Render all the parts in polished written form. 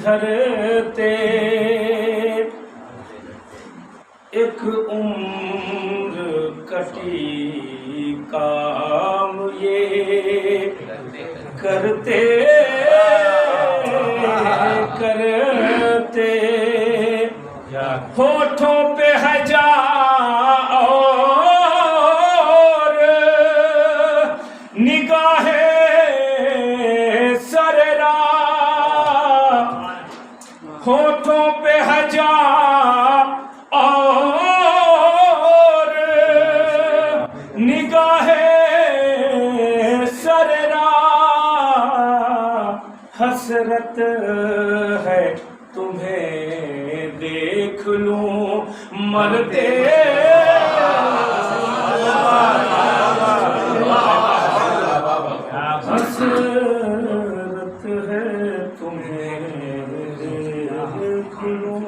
دھرتے ایک عمر کٹی کام یہ کرتے کرتے ہونٹوں پہ ہے جا اور نگاہ سررا ہونٹوں پہ ہے جا اور نگاہ سررا حسرت ہے تمہیں دیکھ لوں مرتے حسرت ہے تمہیں دیکھ لوں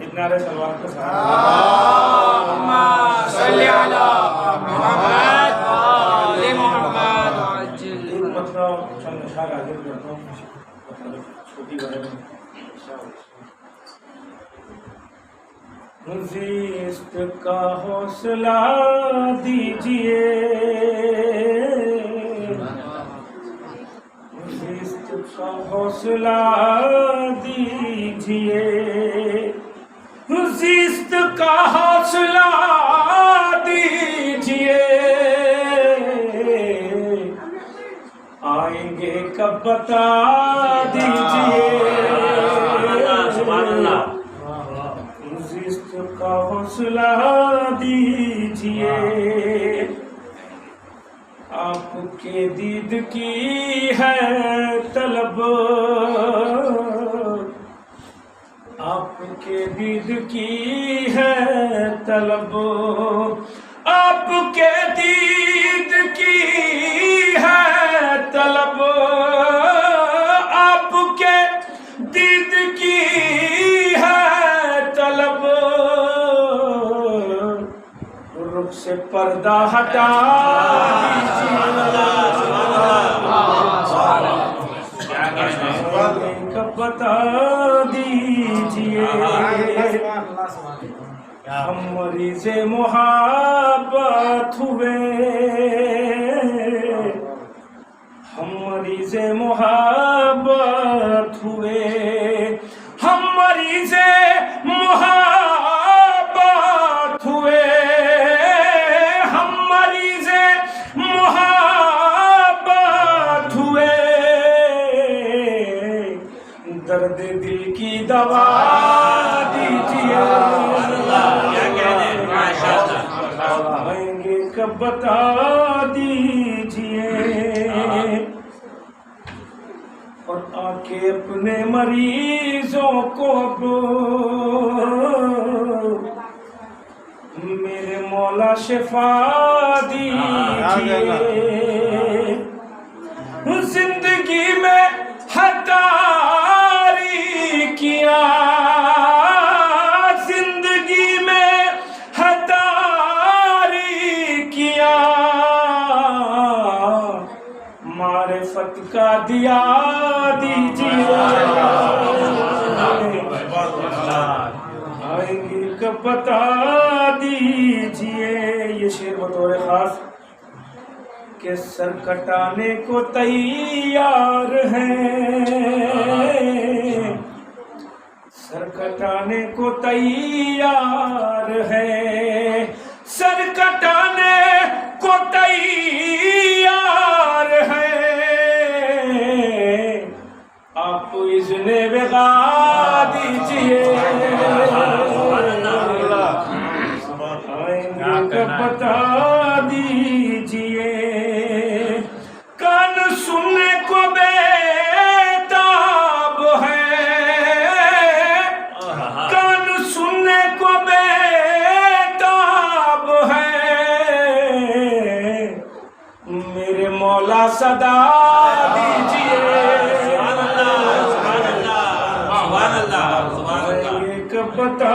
اتنا رہے سلوات کے ساتھ اللہم صلی علی محمد آل محمد عجل ایک مطلب چند اشعار حاضر کرتا ہوں چھوٹی بڑے زیست کا حوصلہ دیجئے زیست کا حوصلہ دیجئے زیست کا حوصلہ دیجئے آئیں گے کب بتا دیجئے زیست کا حوصلہ دیجئے آپ کے دید کی ہے طلب آپ کے دید کی ہے طلب آپ کے دید کی ہے طلب آپ کے دید کی ہے طلب رخ سے پردہ ہٹا دیجئے کب بتا دیجئے ہم مریض محبت ہوئے ہم مریض محبت ہوئے ہم مریض محبت ہوئے ہم مریض محبت ہوئے درد دل کی دوا دیجئے آئیں گے کب بتا دیجئے اور آ کے اپنے مریضوں کو میرے مولا شفا دیجئے زندگی میں ہتاری کیا زندگی میں ہتاری کیا معرفت کا دیا دیجئے آئیں گے کب بتا دیجئے یہ شعر بطور خاص کہ سر کٹانے کو تیار ہیں سر کٹانے کو تیار ہے سر کٹانے کو تیار ہے آپ اذن بغا دیجئے آئیں گے کب بتا دیجئے کان سننے کو بیتاب ہے کان سننے کو بیتاب ہے میرے مولا صدا دیجئے کب بتا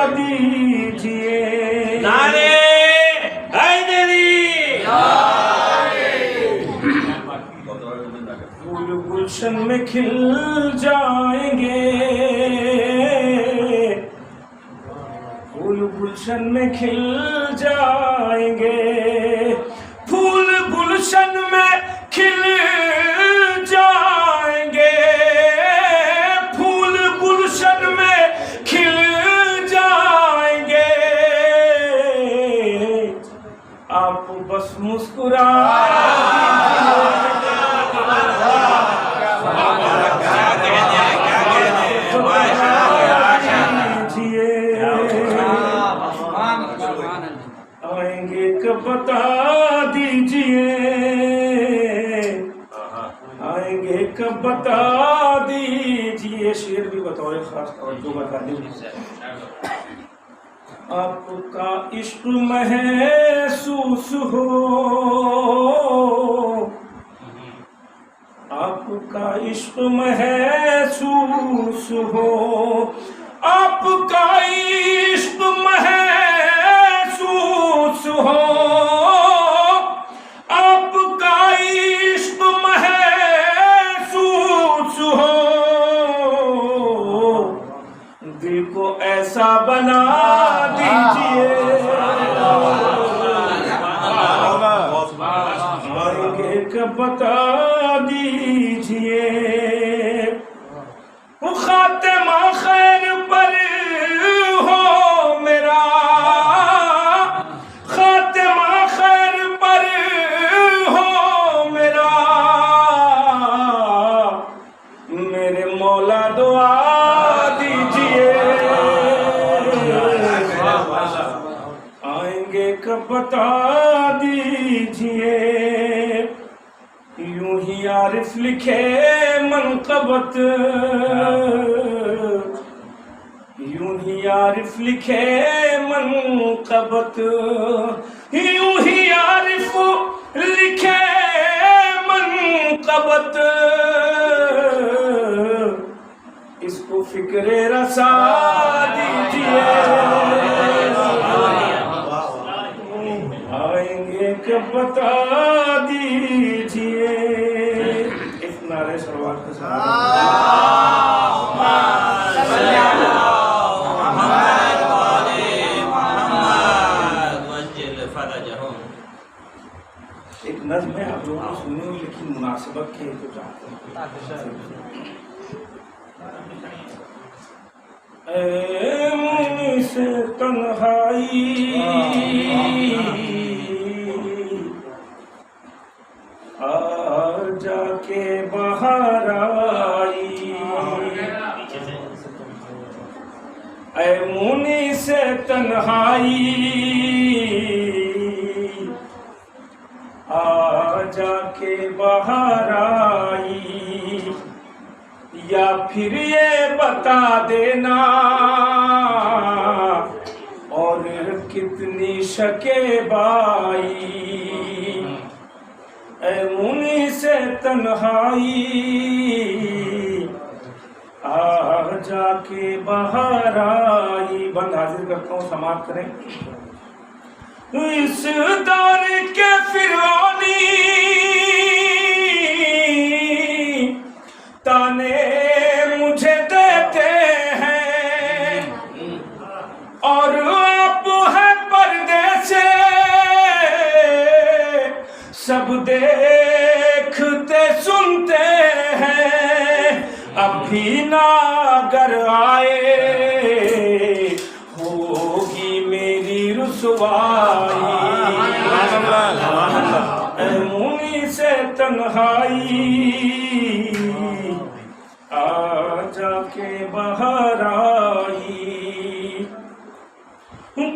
دیجئے نعرے پھول گلشن میں کھل جائیں گے، پھول گلشن میں کھل جائیں گے، پھول گلشن میں کھل جائیں گے، پھول گلشن میں کھل جائیں گے، آپ بس مسکرا آئیں گے کب بتا دیجئے، آئیں گے کب بتا دیجئے، شعر بھی بطور خاص توجہ بتا دیجئے، آپ کا عشق محسوس ہو، آپ کا عشق محسوس ہو، آپ کا عشق محسوس ہو، آپ کا عشق محسوس ہو، دل کو ایسا بنا دیجئے، آئیں گے کب بتا دیجئے، خاتمہ خیر پر ہو میرا، خاتمہ خیر پر ہو میرا، میرے مولا دعا دیجئے، آئیں گے کب بتا دیجئے، یوں ہی عارف لکھے منقبت، یوں ہی عارف لکھے منقبت، یوں ہی عارف لکھے منقبت، اس کو فکر رسا دیجئے، آئیں گے کب بتا دیجئے، اس نعرے سلوات کے ساتھ ایک نظم ہے، آپ لوگوں نے سنی ہوئی لیکن مناسبت کے تو چاہتے ہیں، اے منی سے تنہائی آ جا کے باہر آئی، اے منی سے تنہائی آ جا کے باہر آئی، یا پھر یہ بتا دینا اور کتنی شکیبائی، اے منی سے تنہائی آ جا کے باہر آئی، بند حاضر کرتا ہوں، سماعت کریں، اس دور کے فرعونی تانے مجھے دیتے ہیں، اور آپ ہیں پردے سے سب دیکھتے سنتے ہیں، اب بھی نہ اگر آئے ہوگی میری رسوائی، اے منی سے تنہائی آ جا کے باہر آئی،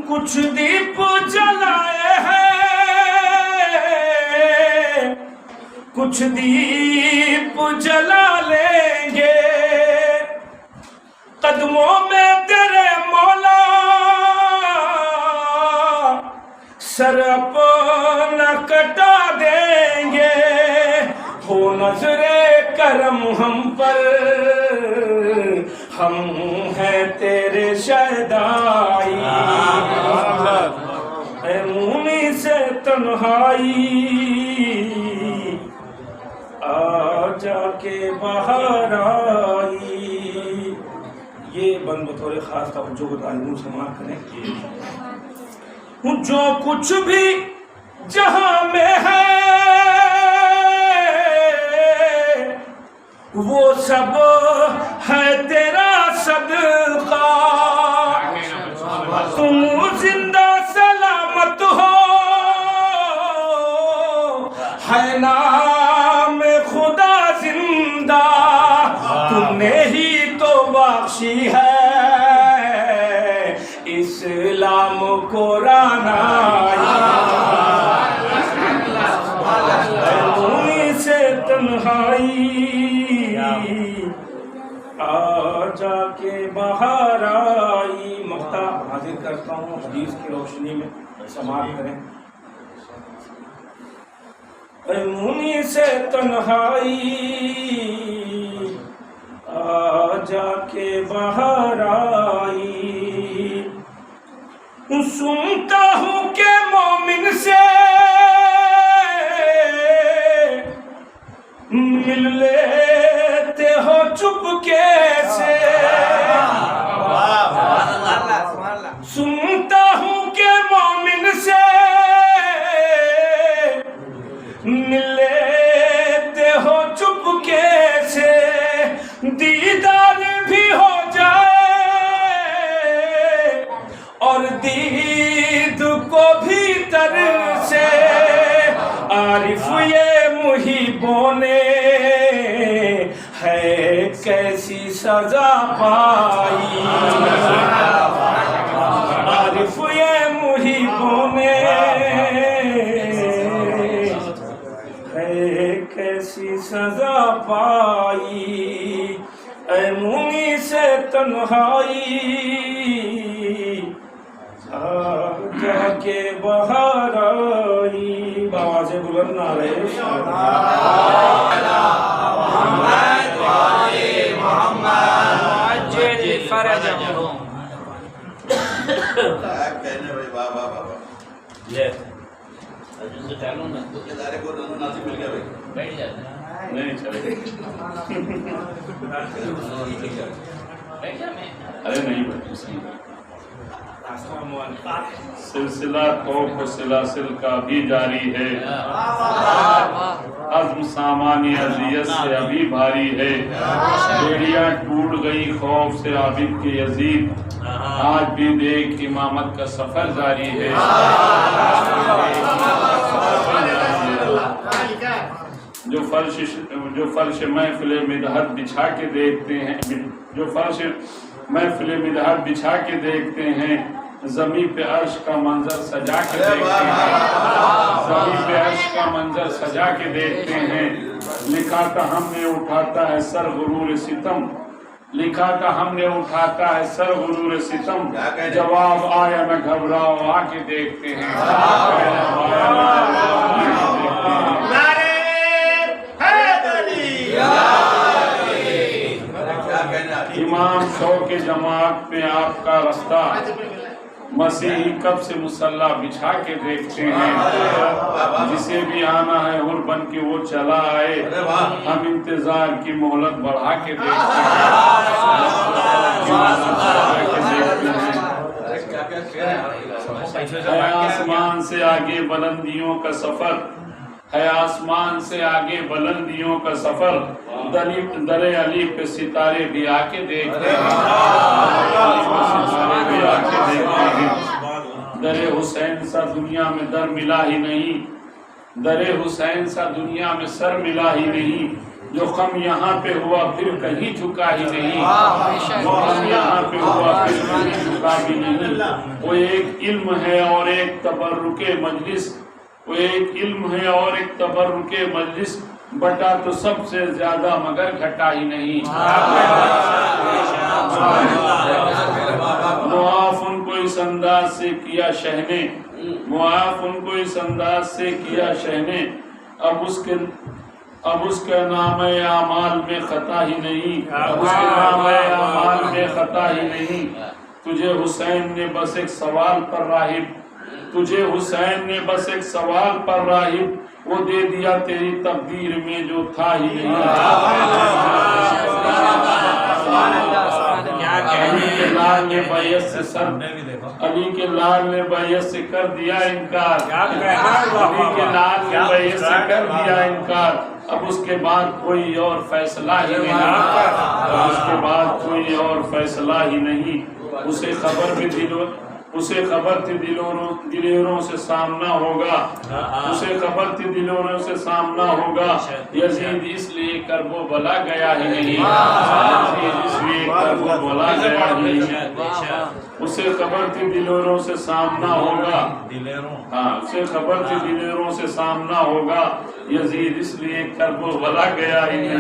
کچھ دیپ جلائے ہیں، کچھ دیپ جلا لیں گے، قدموں میں تیرے مولا سر اپنا کٹا دیں گے، ہو نظر کرم ہم پر، ہم ہیں تیرے شہدائی، اے منی سے تنہائی آ جا کے بہار آئی. یہ بند بطور خاص توجہ کو تعلیم سماعت کریں. جو کچھ بھی جہاں میں ہے وہ سب ہے تیرا صدقہ. تم زندہ سلامت ہو ہے نام خدا زندہ. تم نے ہی تو بخشی ہے اسلام کو رانائی. سے تنہائی آ جا کے بہار آئی. مقطع حاضر کرتا ہوں حدیث کی روشنی میں سماعت کریں. اے منی سے تنہائی آ جا کے بہار آئی. سنتا ہوں کہ مومن سے مل لیتے ہو چپکے سے. سنتا ہوں کہ مومن سے مل لیتے ہو چپکے سے. دیدار بھی ہو جائے اور دید کو بھی تر سے. عارف یہ محبوں نے ہے کیسی سزا پائی. عارف یہ محبوں نے ہے کیسی سزا پائی. اے منی سے تنہائی جا کے بہار آئی. باواز بلند نعرہ محمد وآل محمد عجل فرجهم. نہیں چلے. ارے نہیں بھائی سلسلہ توق سلاسل کا بھی جاری ہے. عزم سامانی اذیت سے ابھی بھاری ہے. بیڑیاں ٹوٹ گئی خوف سے عابد کے یزید. آج بھی دیکھ امامت کا سفر جاری ہے. جو فرش محفل مدحت بچھا کے دیکھتے ہیں جو فرش محفل مدحت بچھا کے دیکھتے ہیں. زمین پہ عرش کا منظر سجا کے دیکھتے ہیں. زمین پہ عرش کا منظر سجا کے دیکھتے ہیں. لکھا تھا ہم نے اٹھاتا ہے سر غرور ستم. لکھا تھا ہم نے اٹھاتا ہے سر غرور ستم. جواب آیا نہ گھبراؤ آ کے دیکھتے ہیں. امام شوق جماعت میں آپ کا رستہ مسیحی کب سے مصلح بچھا کے دیکھتے ہیں. جسے بھی آنا ہے حر بن کے وہ چلا آئے. ہم انتظار کی مہلت بڑھا کے دیکھتے ہیں. آسمان سے آگے بلندیوں کا سفر ہے. آسمان سے آگے بلندیوں کا سفر. در علی پہ ستارے بھی آ کے دیکھتے ہیں. در حسین سا دنیا میں در ملا ہی نہیں. در حسین سا دنیا میں سر ملا ہی نہیں. جو غم یہاں پہ ہوا پھر کہیں جھکا ہی نہیں. جو غم یہاں پہ ہوا پھر کہیں جھکا ہی نہیں. وہ ایک علم ہے اور ایک تبرک مجلس. وہ ایک علم ہے اور ایک تبرک مجلس. بٹا تو سب سے زیادہ مگر گھٹا ہی نہیں. معاف ان کو اس انداز سے کیا شہ نے. معاف ان کو اس انداز سے کیا شہ نے. اب اس کے نام اعمال میں خطا ہی نہیں. اب اس کے نام اعمال میں خطا ہی نہیں. تجھے حسین نے بس ایک سوال پر راہب تجھے حسین نے بس ایک سوال پر راہب وہ دے دیا تیری تقدیر میں جو تھا ہی نہیں۔ علی کے لال نے بیعت سے علی کے لال نے بیعت سے کر دیا انکار، علی کے لال نے بیعت سے کر دیا انکار، اب اس کے بعد کوئی اور فیصلہ ہی نہیں، اب اس کے بعد کوئی اور فیصلہ ہی نہیں۔ اسے خبر تھی دلیروں سے سامنا ہوگا، اسے خبر تھی دلیروں سے سامنا ہوگا، یزید اس لیے کرب و بلا گیا ہی نہیں، یزید اس لیے کرب و بلا گیا ہی نہیں، اسے خبر تھی دلیروں سے سامنا ہوگا، ہاں اسے خبر تھی دلیروں سے سامنا ہوگا، یزید اس لیے کرب و بلا گیا ہی نہیں،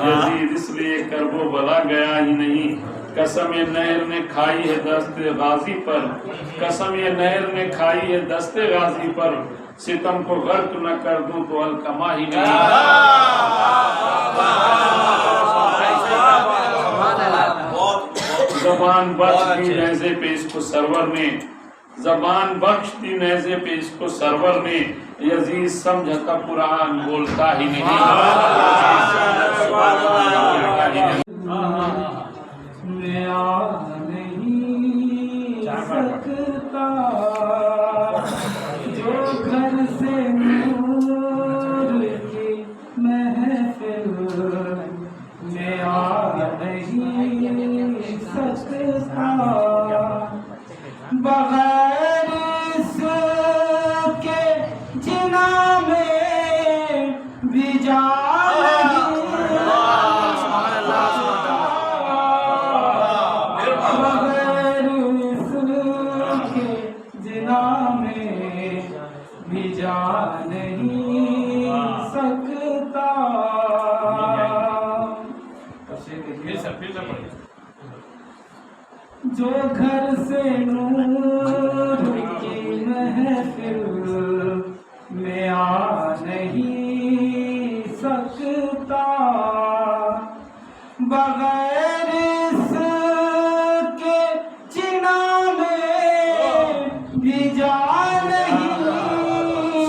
یزید اس لیے کرب و بلا گیا ہی نہیں۔ قسم یہ نہر نے کھائی ہے دست غازی پر، قسم یہ نہر نے کھائی ہے دست غازی پر، ستم کو غرق نہ کر دوں تو الکما ہی نہیں۔ زبان بخش دی نیزے پہ اس کو سرور نے، زبان بخش دی نیزے پہ اس کو سرور نے، یزید سمجھتا قرآن بولتا ہی نہیں۔ میں آ نہیں سکتا جو گھر سے نور کی محفل میں آ نہیں سکتا بغیر اس کے جنا میں بھی جان جو گھر سے نور کی محفل میں آ نہیں سکتا بغیر اس کے چنا میں بھی جا نہیں۔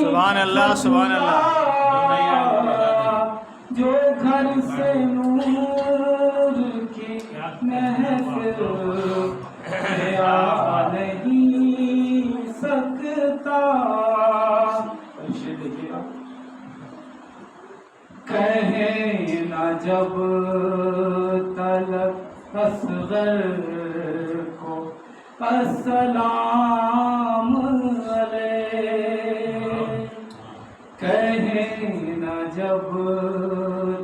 سبحان اللہ سبحان اللہ۔ جو گھر سے نور کی محفل میں آ نہیں سکتا کہیں نہ جب تلک اصغر کو السلام علیہ، کہیں نہ جب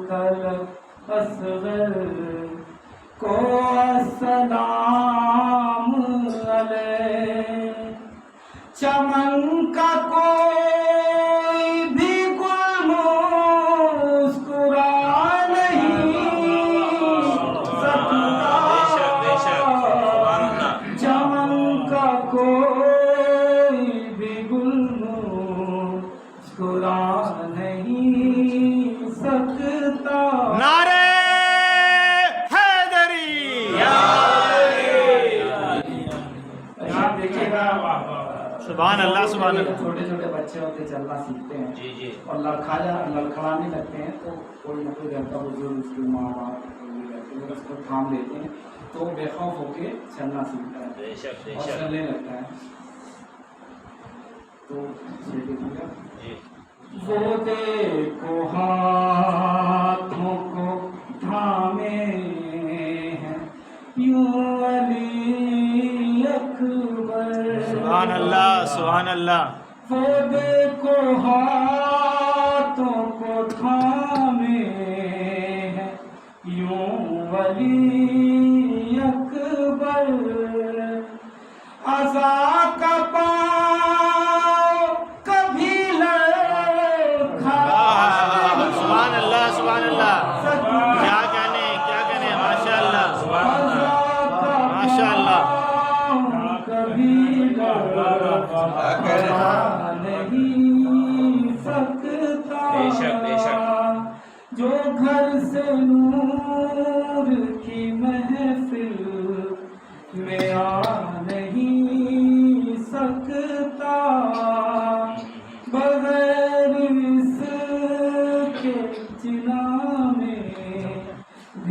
تلک اصغر کو السلام علیہ، چمن کا کوئی بھی گل مسکرا نہیں سکتا، چمن کا کوئی بھی گل مسکرا نہیں سکتا۔ نعرے سبحان اللہ سبحان اللہ۔ چھوٹے چھوٹے بچے ہوتے چلنا سیکھتے ہیں اور لڑکھڑانے لگتے ہیں تو کوئی نہ کوئی گھر کا بزرگ اس کے ماں باپ اس کو تھام لیتے ہیں تو بے خوف ہو کے چلنا سیکھتا ہے اور چلنے لگتا ہے۔ تو وہ دیکھو ہاتھوں کو تھامے ہیں یوں علی اکبر، سبحان اللہ سبحان اللہ۔ وہ دیکھو ہاتھوں کو تھامے ہیں یوں علی اکبر، عزا کا پاؤں کبھی لڑکھا سبحان اللہ سبحان اللہ۔ کیا کہنے ماشاء اللہ ماشاء اللہ۔ کبھی لڑکھا نہیں سکتا جو گھر سے نور کی محفل میں آ نہیں سکتا۔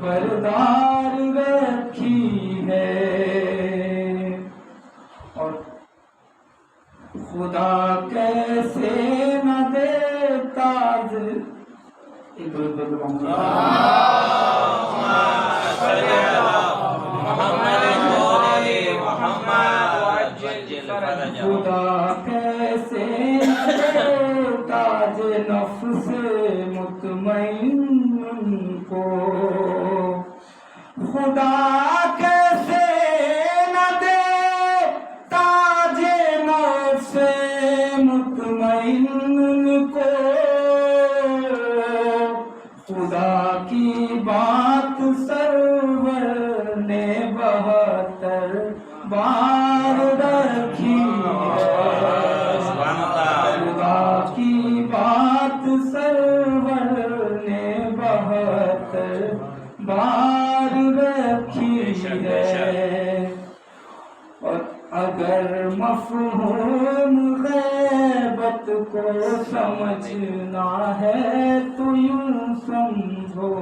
بردار رکھی ہے، اور خدا کیسے نہ دے تاج خدا کیسے نہ دے تاج نفس مطمئن کو، خدا کیسے نہ دے تاج نفس مطمئن کو، خدا کی بات سرور نے 72 بار رکھی ہے، خدا کی بات سرور نے 72 بار رکھی ہے، اور اگر مفہوم غیبت کو سمجھنا ہے تو یوں سمجھو،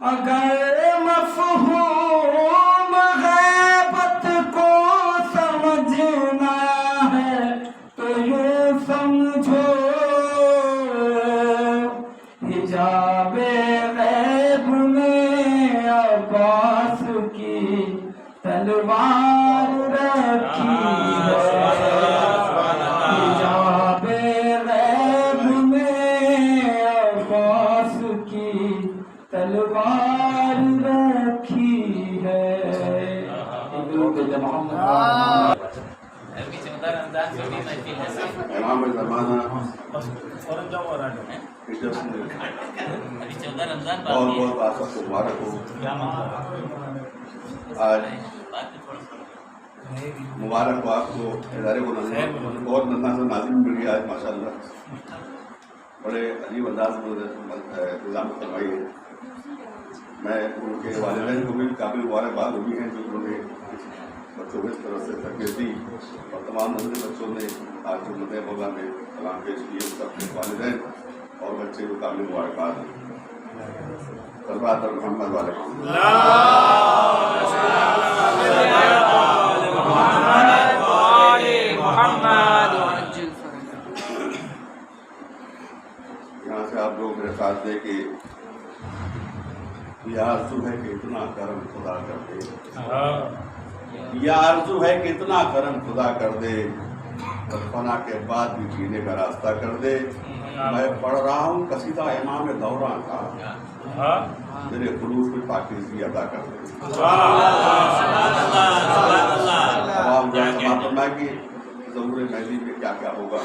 اگر مفہوم غیبت کو سمجھنا ہے تو یوں سمجھو، حجاب غیب میں عباس کی تلوار رکھی ہے، حجاب غیب میں عباس کی تلوار رکھی ہے۔ امام زمانہ بہت بہت آپ سب کو مبارک ہو۔ آج مبارک ہو آپ کو، ادارے کو بہت ننا سے ناظرین مل گیا آج ماشاء اللہ، بڑے عجیب انداز میں انتظام کروائی ہے۔ میں ان کے والدین کو بھی کافی مبارکباد ہوئی ہیں جو انہوں نے بچوں کو اس طرح سے تربیت دی، اور تمام نسلی بچوں نے آج جو مدح مولا میں کلام پیش کیے اس اپنے والدین اور بچے کو کافی مبارکباد ہیں۔ صلوات محمد والے یہاں سے آپ لوگ میرے ساتھ دے کہ یہ آرزو ہے کہ اتنا کرم خدا کر دے، یہ آرزو ہے کہ اتنا کرم خدا کر دے، اور فنا کے بعد بھی جینے کا راستہ کر دے۔ میں پڑھ رہا ہوں قصیدہ امام دوراں کا، میرے خلوص میں پاکیزگی عطا کر دے۔ کہ ظہور مہدی میں کیا کیا ہوگا،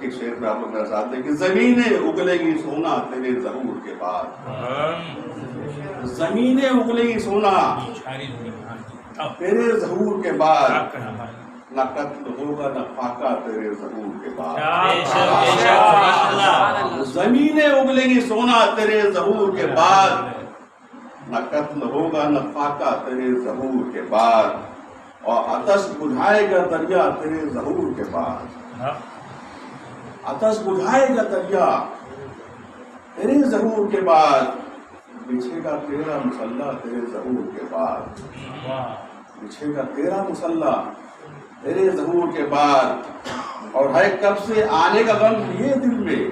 ایک شعر میں آپ لوگ میرے ساتھ دیں کہ زمینیں اگلے گی سونا تیرے ظہور کے بعد، زمینیں اگلے گی سونا تیرے ظہور کے بعد، نہ قتل ہوگا نہ فاقہ تیرے ظہور کے بعد، زمینیں اگلے گی سونا تیرے ظہور کے بعد، نہ قتل ہوگا نہ فاقہ تیرے ظہور کے بعد، اور آتش بجھائے گا دریا تیرے ظہور کے بعد، آتش بجھائے گا دریا تیرے ظہور کے بعد، بچھے گا تیرا مسلح تیرے ظہور کے بعد، بچھے گا تیرا مسلح تیرے ظہور کے بعد، اور ہے کب سے آنے کا غم لیے دل میں،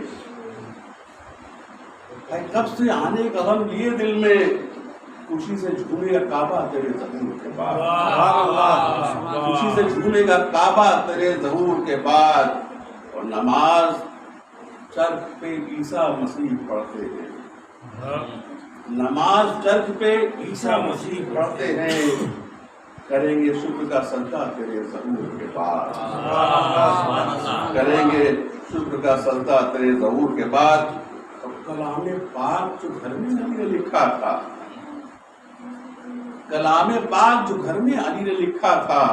ہے کب سے آنے کا غم لیے دل میں، خوشی سے جھومے گا کعبہ تیرے ظہور کے بعد، خوشی سے جھومے گا کعبہ تیرے ظہور کے بعد، اور نماز چرخ پہ عیسیٰ مسیح پڑھتے ہیں، نماز چرخ پہ عیسیٰ مسیح پڑھتے ہیں، کریں گے شکر کا سجدہ تیرے ظہور کے بعد، کریں گے شکر کا سجدہ تیرے ظہور کے بعد، اور کلام پاک جو گھر میں علی نے لکھا تھا، کلام پاک جو گھر میں علی نے لکھا تھا،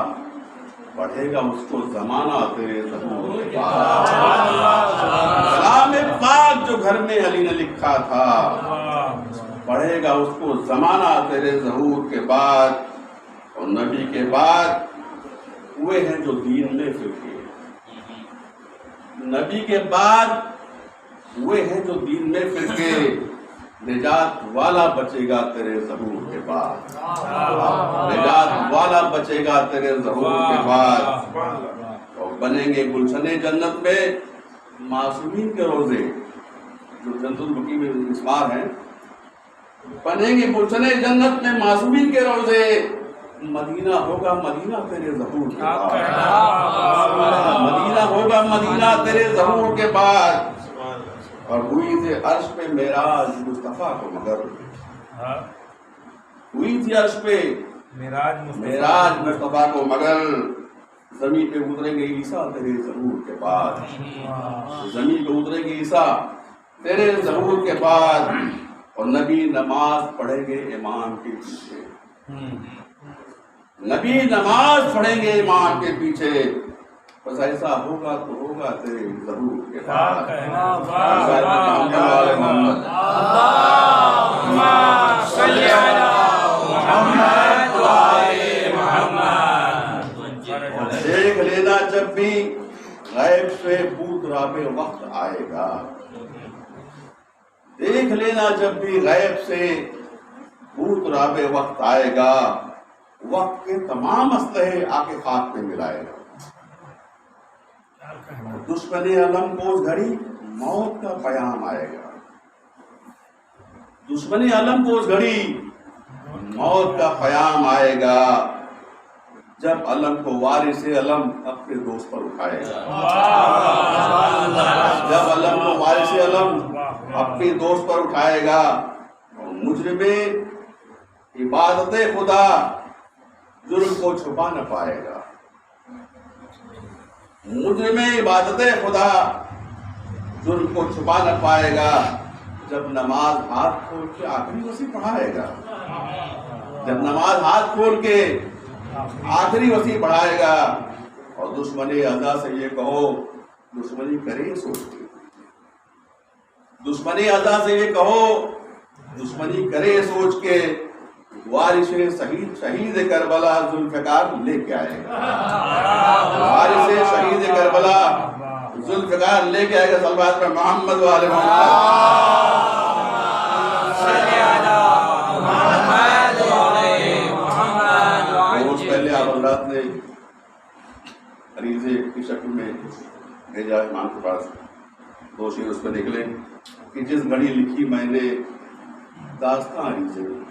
پڑھے گا اس کو زمانہ تیرے ظہور کے بعد، کلام پاک جو گھر میں علی نے لکھا تھا، پڑھے گا اس کو زمانہ تیرے ظہور کے بعد، اور نبی کے بعد ہوئے ہیں جو دین میں فرقے، نبی کے بعد ہوئے ہیں جو دین میں فرقے، نجات والا بچے گا تیرے ظہور کے بعد، نجات والا بچے گا تیرے ظہور کے بعد، اور بنیں گے گلشن جنت میں معصومین کے روزے، جو جنت البقیع میں مسمار ہیں، بنیں گے گلشن جنت میں معصومین کے روزے، مدینہ ہوگا مدینہ تیرے ظہور کے بعد، مدینہ ہوگا مدینہ تیرے ظہور کے بعد، اور ہوئی تھی عرش پہ معراج مصطفیٰ کو مگر، ہوئی تھی عرش پہ معراج مصطفیٰ کو مگر، زمین پہ اتریں گے عیسیٰ تیرے ظہور کے بعد، زمین پہ اتریں گے عیسیٰ تیرے ظہور کے بعد، اور نبی نماز پڑھیں گے امام کے پیچھے، نبی نماز پڑھیں گے امام کے پیچھے، بس ایسا ہوگا تو ہوگا تیرے ظہور کے بعد۔ دیکھ لینا جب بھی غیب سے بوت راب وقت آئے گا، دیکھ لینا جب بھی غیب سے بوت راب وقت آئے گا، وقت کے تمام اسلحے آ کے خاک پہ ملائے گا، دشمن علم کو اس گھڑی موت کا پیام آئے گا، دشمن علم کو اس گھڑی موت کا پیام آئے گا، جب علم کو وارث علم اپنے دوست پر اٹھائے گا، جب علم کو وارث علم اپنے دوست پر اٹھائے گا، اور مجرم عبادت خدا جرم کو چھپا نہ پائے گا، مجرم عبادت خدا جرم کو چھپا نہ پائے گا، جب نماز ہاتھ کھول کے آخری وصی پڑھائے گا، جب نماز ہاتھ کھول کے آخری وصی پڑھائے گا، اور دشمن اعضا سے یہ کہو دشمنی کرے سوچ کے، دشمن اعضا سے یہ کہو دشمنی کرے سوچ کے، وارث شہید کربلا ذوالفقار لے کے آئے گا، وارث شہید کربلا ذوالفقار لے کے آئے گا، صلوات پر محمد و آل محمد۔ روز پہلے آپ حضرات نے عریضے کی شکل میں بھیجا امام کے پاس، دو شعر اس پہ نکلے کہ جس گھڑی لکھی میں نے داستان عریضے میں،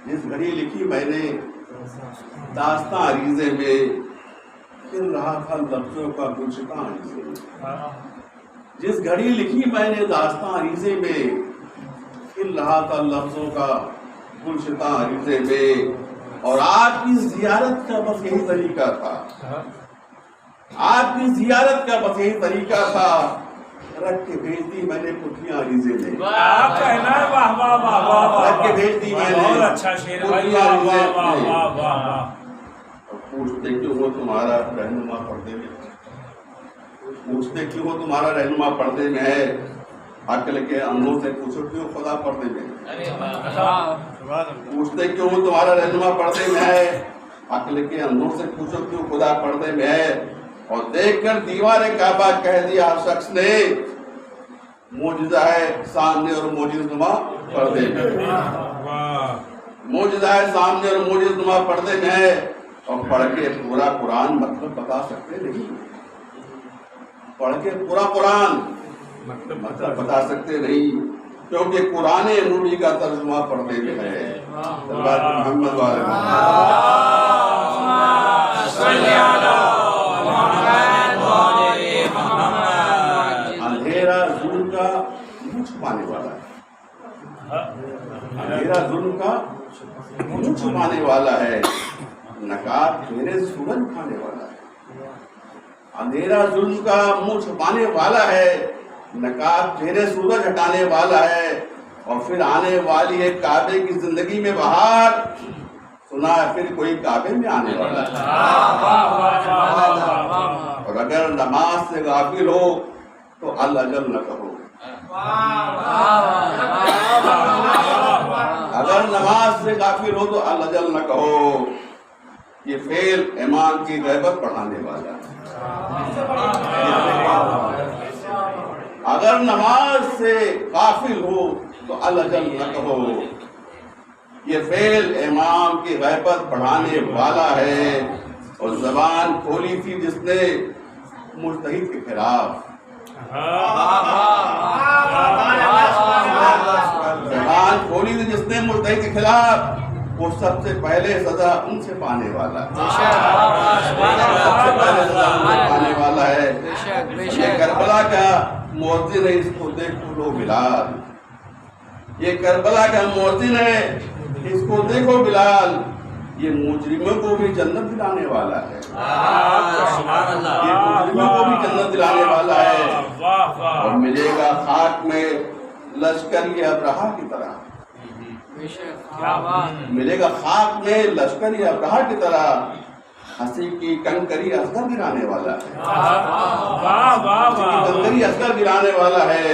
جس گھڑی لکھی میں نے داستان عریضے میں، کھل رہا تھا لفظوں کا گلشتہ عریضے میں، جس گھڑی لکھی میں نے داستان عریضے میں، کھل رہا تھا لفظوں کا گلشتہ عریضے میں، اور آپ کی زیارت کا بس یہی طریقہ تھا، آپ کی زیارت کا بس یہی طریقہ تھا، رکھ کے بھیج دی میں نے پٹھیاں عریضے میں، رکھ کے بھیج دی میں نے پٹھیاں عریضے میں، پوچھتے کیوں ہو تمہارا رہنما پردے میں، پوچھتے کیوں ہو تمہارا رہنما پردے میں ہے، عقل کے اندھوں سے پوچھو کیوں خدا پردے میں، پوچھتے کیوں ہو تمہارا رہنما پردے میں ہے، عقل کے اندھوں سے پوچھو کیوں خدا پردے میں ہے، اور دیکھ کر دیوار کعبہ کہہ دیا ہر شخص نے، معجزہ ہے سامنے اور معجز نما پردے میں، معجزہ ہے سامنے اور معجز نما پردے میں ہے، اور پڑھ کے پورا قرآن مطلب بتا سکتے نہیں، پڑھ کے پورا قرآن مطلب بتا سکتے نہیں، کیونکہ قرآن نوری کا ترجمہ پڑھنے میں ہے، محمد والے اندھیرا ظلم کا منہ چھپانے والا ہے، اندھیرا ظلم کا منہ چھپانے والا ہے، نقاب چہرے سے سورج کھانے والا ہے، اندھیرا ظلم کا منہ چھپانے والا ہے، نقاب چہرے سورج ہٹانے والا ہے، اور پھر آنے والی ہے کعبے کی زندگی میں بہار، سنا ہے پھر کوئی کعبے میں آنے والا ہے، اور اگر نماز سے غافل ہو تو اللہ جل نہ کہو، اگر نماز سے غافل ہو تو اللہ جل نہ کہو، یہ فعل ایمان کی غیبت بڑھانے والا ہے، اگر نماز سے غافل ہو تو الجل نہ کہو، یہ فعل امام کی غیبت بڑھانے والا ہے، اور زبان کھولی تھی جس نے مجتہد کے خلاف، زبان کھولی تھی جس نے مجتہد کے خلاف، وہ سب سے پہلے سزا ان سے پانے والا ہے، سب سے پہلے سزا ان سے پانے والا ہے۔ یہ کربلا کا مؤذن ہے، اس کو دیکھو لو بلال، یہ کربلا کا مؤذن ہے، اس کو دیکھو بلال، یہ مجرموں کو بھی جنت دلانے والا ہے، یہ مجرموں کو بھی جنت دلانے والا ہے، اور ملے گا خاک میں لشکر ابرہا کی طرح، ملے گا خاک میں لشکر ابرہا کی طرح، ہنسی کی کنکری اصغر گرانے والا ہے، ہنسی کی کنکری اصغر گرانے والا ہے،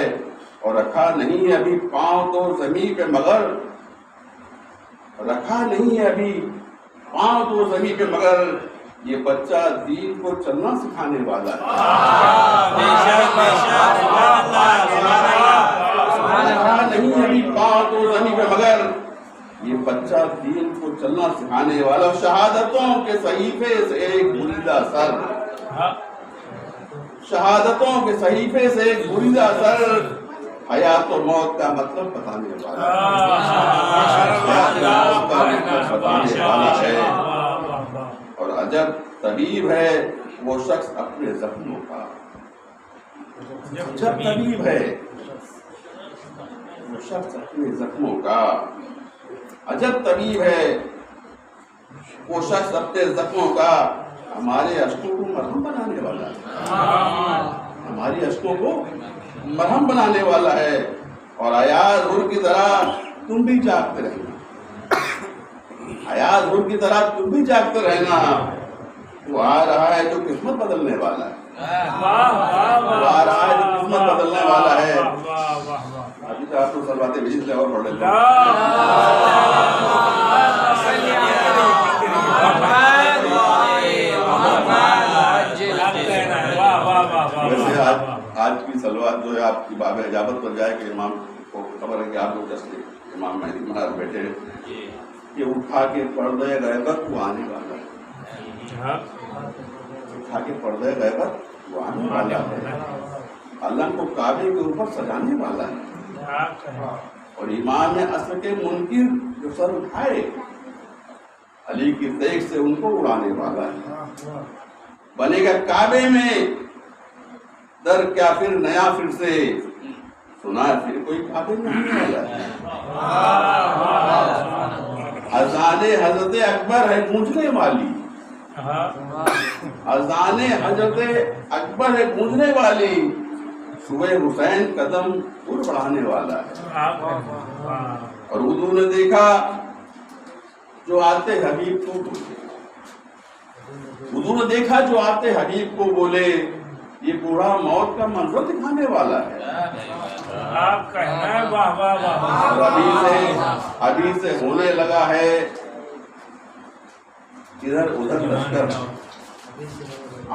اور رکھا نہیں ہے ابھی پاؤں تو زمین پہ مگر، رکھا نہیں ہے ابھی پاؤں تو زمین پہ مگر، یہ بچہ دین کو چلنا سکھانے والا ہے، رکھا نہیں ہے ابھی پاؤں تو زمین پہ مگر، یہ بچہ دین کو چلنا سکھانے والا، شہادتوں کے صحیفے سے ایک بریدہ سر، شہادتوں کے صحیفے سے ایک بریدہ سر، حیات و موت کا مطلب بتانے والا ہے، اور عجب طبیب ہے وہ شخص اپنے زخموں کا، عجب طبیب ہے وہ شخص اپنے زخموں کا، عجب طبیب ہے وہ شخص اپنے زخموں کا، ہمارے اشکوں کو مرہم بنانے والا ہے، ہماری اشکوں کو مرہم بنانے والا ہے، اور ایاز حر کی طرح تم بھی جاگتے رہنا، ایاز حر کی طرح تم بھی جاگتے رہنا، وہ آ رہا ہے جو قسمت بدلنے والا ہے، وہ آ رہا ہے جو قسمت بدلنے والا ہے۔ ابھی تو آپ کو سب باتیں بھیج لے اور پڑھ لیتے ہیں۔ ویسے آج کی سلوات جو ہے آپ کی باب اجابت پر جائے کہ امام کو خبر ہے کہ آپ لوگ جیسے امام مہدی مہار بیٹھے ہیں، کہ اٹھا کے پردے غیبت وہ آنے والا ہے، اٹھا کے پردے غیبت وہ آنے والا ہے، اللہ کو کعبے کے اوپر سجانے والا ہے، اور امام اصل کے منکر جو سر اٹھائے علی کی دیکھ سے ان کو اڑانے والا ہے، بنے گا کعبے میں در کیا پھر نیا پھر سے، سنا پھر کوئی کعبے میں آنے والا ہے، اذان حضرت اکبر ہے گونجنے والی، اذان حضرت اکبر ہے گونجنے والی، صبح حسین قدم اور بڑھانے والا ہے، اور حضور نے دیکھا جو آتے حبیب کو بولے، حضور نے دیکھا جو آتے حبیب کو بولے، یہ بوڑھا موت کا منظر دکھانے والا ہے، ابھی سے ہونے لگا ہے ادھر ادھر لشکر،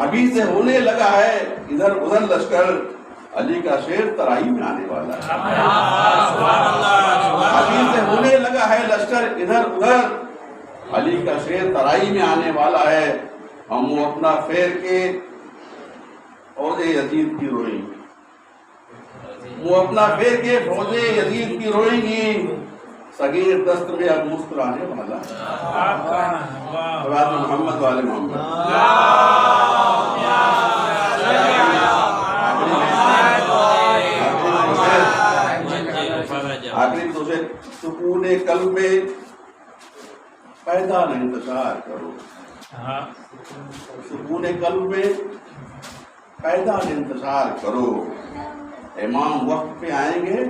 ابھی سے ہونے لگا ہے ادھر ادھر لشکر، علی کا شیر ترائی میں آنے والا ہے، ابھی سے ہونے لگا ہے لشکر ادھر ادھر، علی کا شیر ترائی میں آنے والا ہے، ہم وہ اپنا پھیر کے فوج یزید کی روئیں گی، وہ اپنا پھیر کے فوج یزید کی روئیں گی، صغیر دست میں اب مسکرانے والا ہے، محمد والے محمد۔ آخری تو سے سکون قلب میں پیدا نہ انتظار کرو، سکون قلب میں پیدا نہ انتظار کرو، امام وقت پہ آئیں گے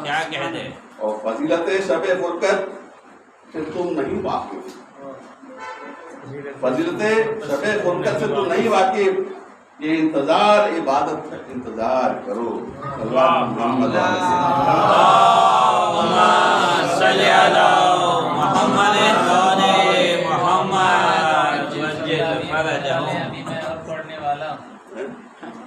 کیا کہہ دے، اور فضیلت شب فرقت سے تم نہیں واقف، فضیلت شب فرقت سے تم نہیں واقف، یہ انتظار عبادت کا انتظار کرو، محمد صلی اللہ محمد محمد پڑھنے والا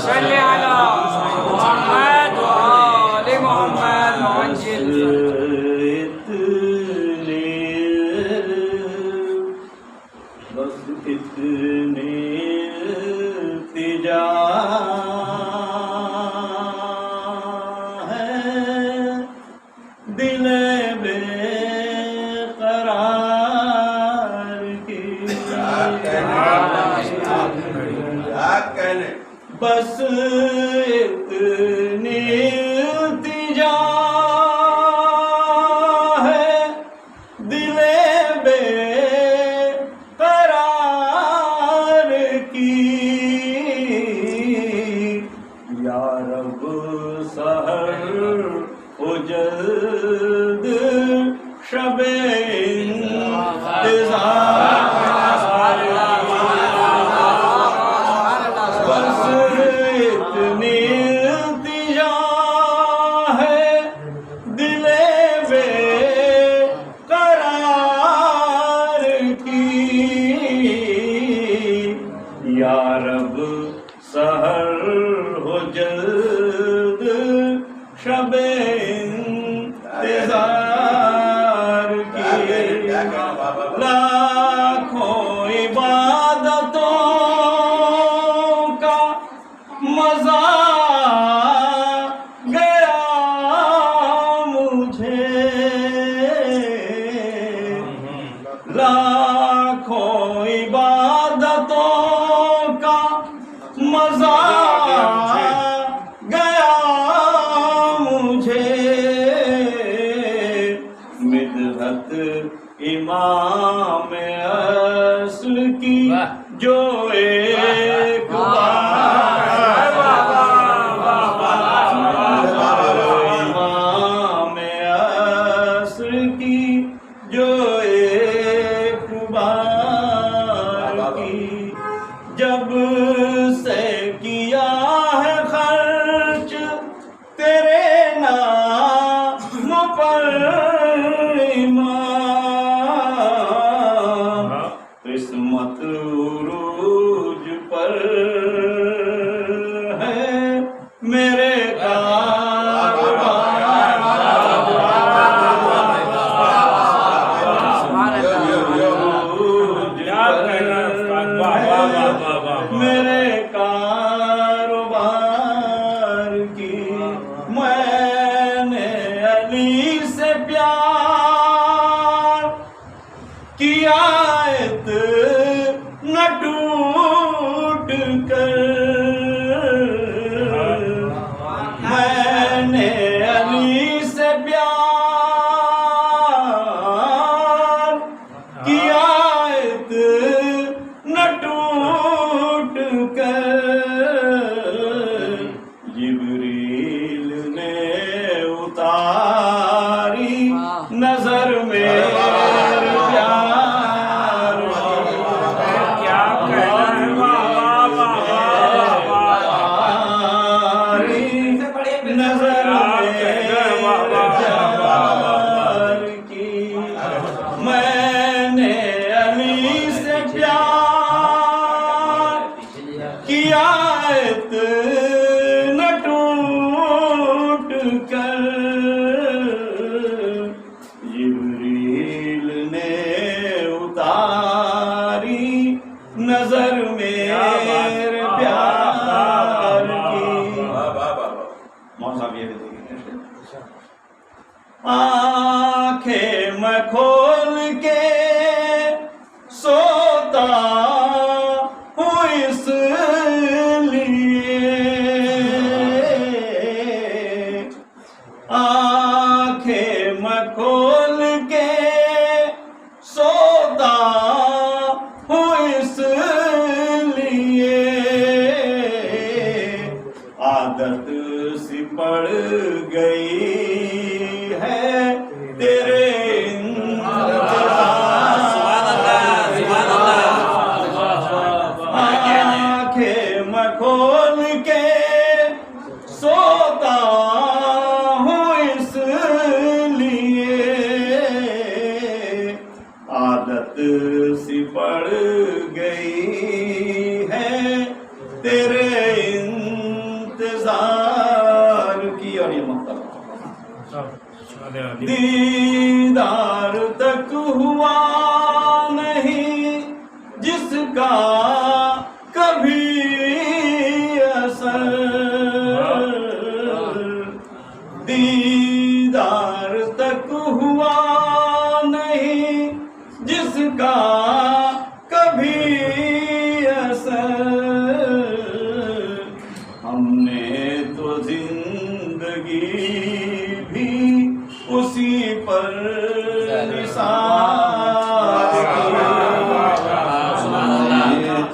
صل على محمد وآل محمد وعجل بس اتنی التجا ہے دل بے قرار کی کیا کہنے بس اتنی التجا ہے دل بے قرار کی یا رب سحر ہو جلد شب انتظار بس اتنی التجا ہے دل بے قرار کی یا رب سحر ہو جلد شب انتظار کی لاکھوں عبادتوں کا مزہ گیا مجھے لاکھوں عبادتوں کا مزہ گیا مجھے مدحت امام اصل کی جو ایک بار امام اصل کی جو ایک بار کی جب سے کیا ہے خرچ تیرے نام پر ایمان قسمت عروج پر ہے میرے میرے کاروبار کی میں نے علی سے پیار کیا اتنا ٹوٹ کر میں نے علی سے پیار کیا اتنا ٹوٹ کر جبریل نے اتاری نظر میں پیار کیا کہنا ہے نظر میں پیار کی میں نے علی سے پیار کیا اتنا ٹوٹ کر جبریل نے اتاری نظر میرے پیار کی موسم یہ آنکھیں میں کھول کے سوتا ہوں اس لیے آنکھیں میں کھول کے سوتا ہوں اس لیے عادت سی پڑ گئی ہے تیرے آنکھیں میں کھول کے سوتا ہوں اس لیے سی پڑ گئی ہے تیرے انتظار کی. اور یہ مقطع دیدار تک ہوا نہیں جس کا کبھی اثر, دیدار تک ہوا نہیں جس کا کبھی اثر. ہم نے تو زندگی بھی اسی پر نثار کی,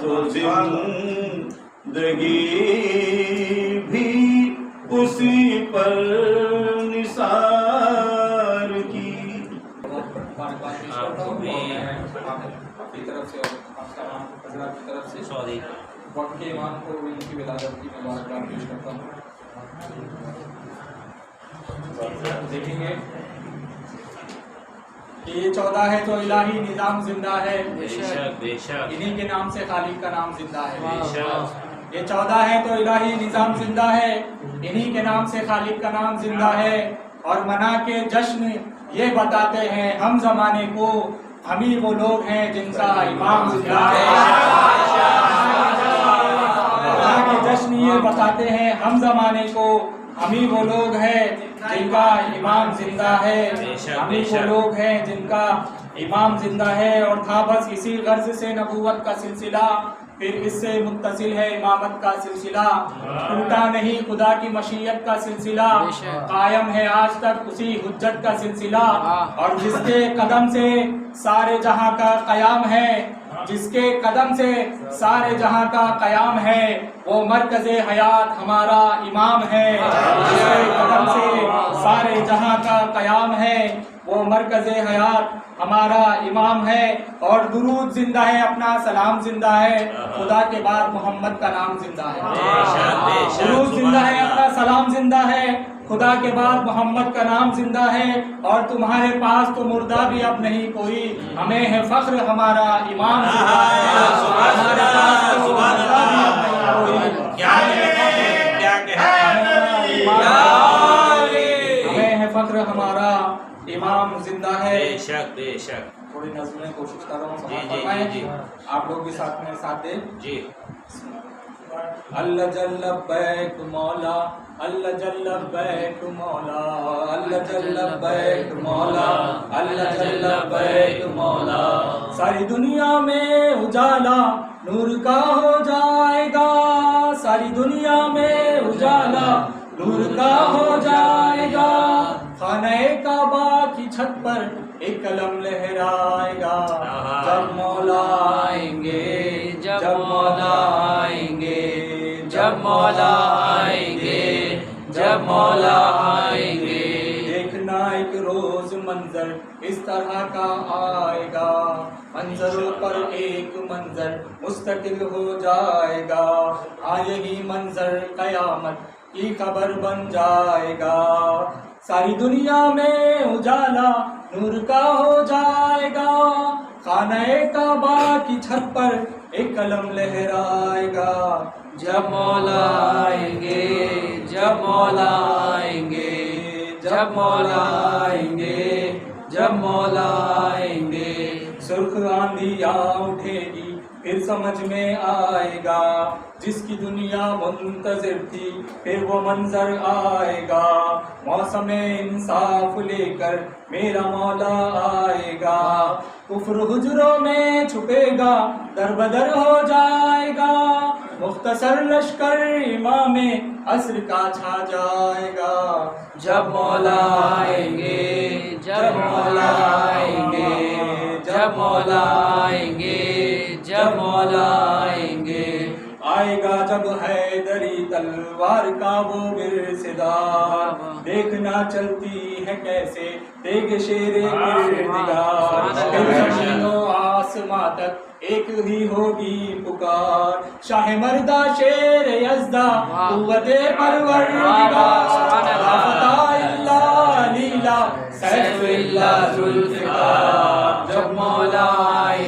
تو زندگی بھی اسی پر نثار کی. آپ کی طرف سے اور آپ تمام حضرات کی طرف سے وقت کے امام کو ان کی ولادت کی مبارکباد پیش کرتا ہوں. دیکھیں گے کہ یہ 14 ہے تو الہی نظام زندہ ہے, انہی کے نام سے خالق کا نام زندہ ہے. یہ 14 ہے تو الہی نظام زندہ ہے, انہی کے نام سے خالق کا نام زندہ ہے. اور منا کے جشن یہ بتاتے ہیں ہم زمانے کو ہم ہی وہ لوگ ہیں جن کا امام زندہ ہے. منا کے جشن یہ بتاتے ہیں ہم زمانے کو ہم ہی وہ لوگ ہیں جن کا امام زندہ ہے, ہم ہی وہ لوگ ہیں جن کا امام زندہ ہے. اور تھا بس اسی غرض سے نبوت کا سلسلہ, پھر اس سے متصل ہے امامت کا سلسلہ. ٹوٹا نہیں خدا کی مشیت کا سلسلہ, قائم ہے آج تک اسی حجت کا سلسلہ. اور جس کے قدم سے سارے جہاں کا قیام ہے, جس کے قدم سے سارے جہاں کا قیام ہے, وہ مرکز حیات ہمارا امام ہے. جس کے قدم سے سارے جہاں کا قیام ہے, وہ مرکز حیات ہمارا امام ہے. اور درود زندہ ہے, اپنا سلام زندہ ہے, خدا کے بعد محمد کا نام زندہ ہے. درود زندہ ہے, اپنا سلام زندہ ہے, خدا کے بعد محمد کا نام زندہ ہے. اور تمہارے پاس تو مردہ بھی اب نہیں کوئی, ہمیں ہے فخر ہمارا امام زندہ ہے. ہمارے پاس تو مردہ بھی اب نہیں کوئی, ہمیں ہے فخر ہمارا امام زندہ ہے. بے شک بے شک. تھوڑی نظمیں کوشش کر رہا ہوں سماعت فرمائیں, آپ لوگ بھی ساتھ میں ساتھ دیں. جی. اللہ جل بیک مولا, اللہ جل بیک مولا, اللہ جل بیک مولا, اللہ جل بیک مولا. ساری دنیا میں اجالا نور کا ہو جائے گا, ساری دنیا میں اجالا نور کا ہو جائے گا. خانہ کعبہ کی چھت پر ایک قلم لہرائے گا, جب مولا آئیں گے, جب مولا آئیں گے, جب مولا آئیں گے, جب مولا آئیں گے. دیکھنا ایک روز منظر اس طرح کا آئے گا, منظروں پر ایک منظر مستقل ہو جائے گا. یہی منظر قیامت کی خبر بن جائے گا. ساری دنیا میں اجالا نور کا ہو جائے گا, خانہ کعبہ کی چھت پر ایک قلم لہرائے گا. جب مولا آئیں گے, جب مولا آئیں گے, جب مولا آئیں گے, جب مولا آئیں گے. سرخ آندھی آ اٹھے گی پھر سمجھ میں آئے گا, جس کی دنیا منتظر تھی پھر وہ منظر آئے گا. موسم انصاف لے کر میرا مولا آئے گا, کفر حجروں میں چھپے گا در بدر ہو جائے گا. مختصر لشکر امام عصر کا چھا جائے گا. جب مولا آئیں گے, جب مولا آئیں گے, جب مولا آئیں گے, جب مولا آئیں گے. آئے گا جب حیدری تلوار کا وہ برسدار, دیکھنا چلتی ہے کیسے دیکھ شیر کردگار. پھر زمین و آسماں تک ایک ہی ہوگی پکار, شاہ مردہ شیر یزدہ قوت پروردگار. لا فتح الا لیلا سیف اللہ ذوالفقار. جب مولا آئے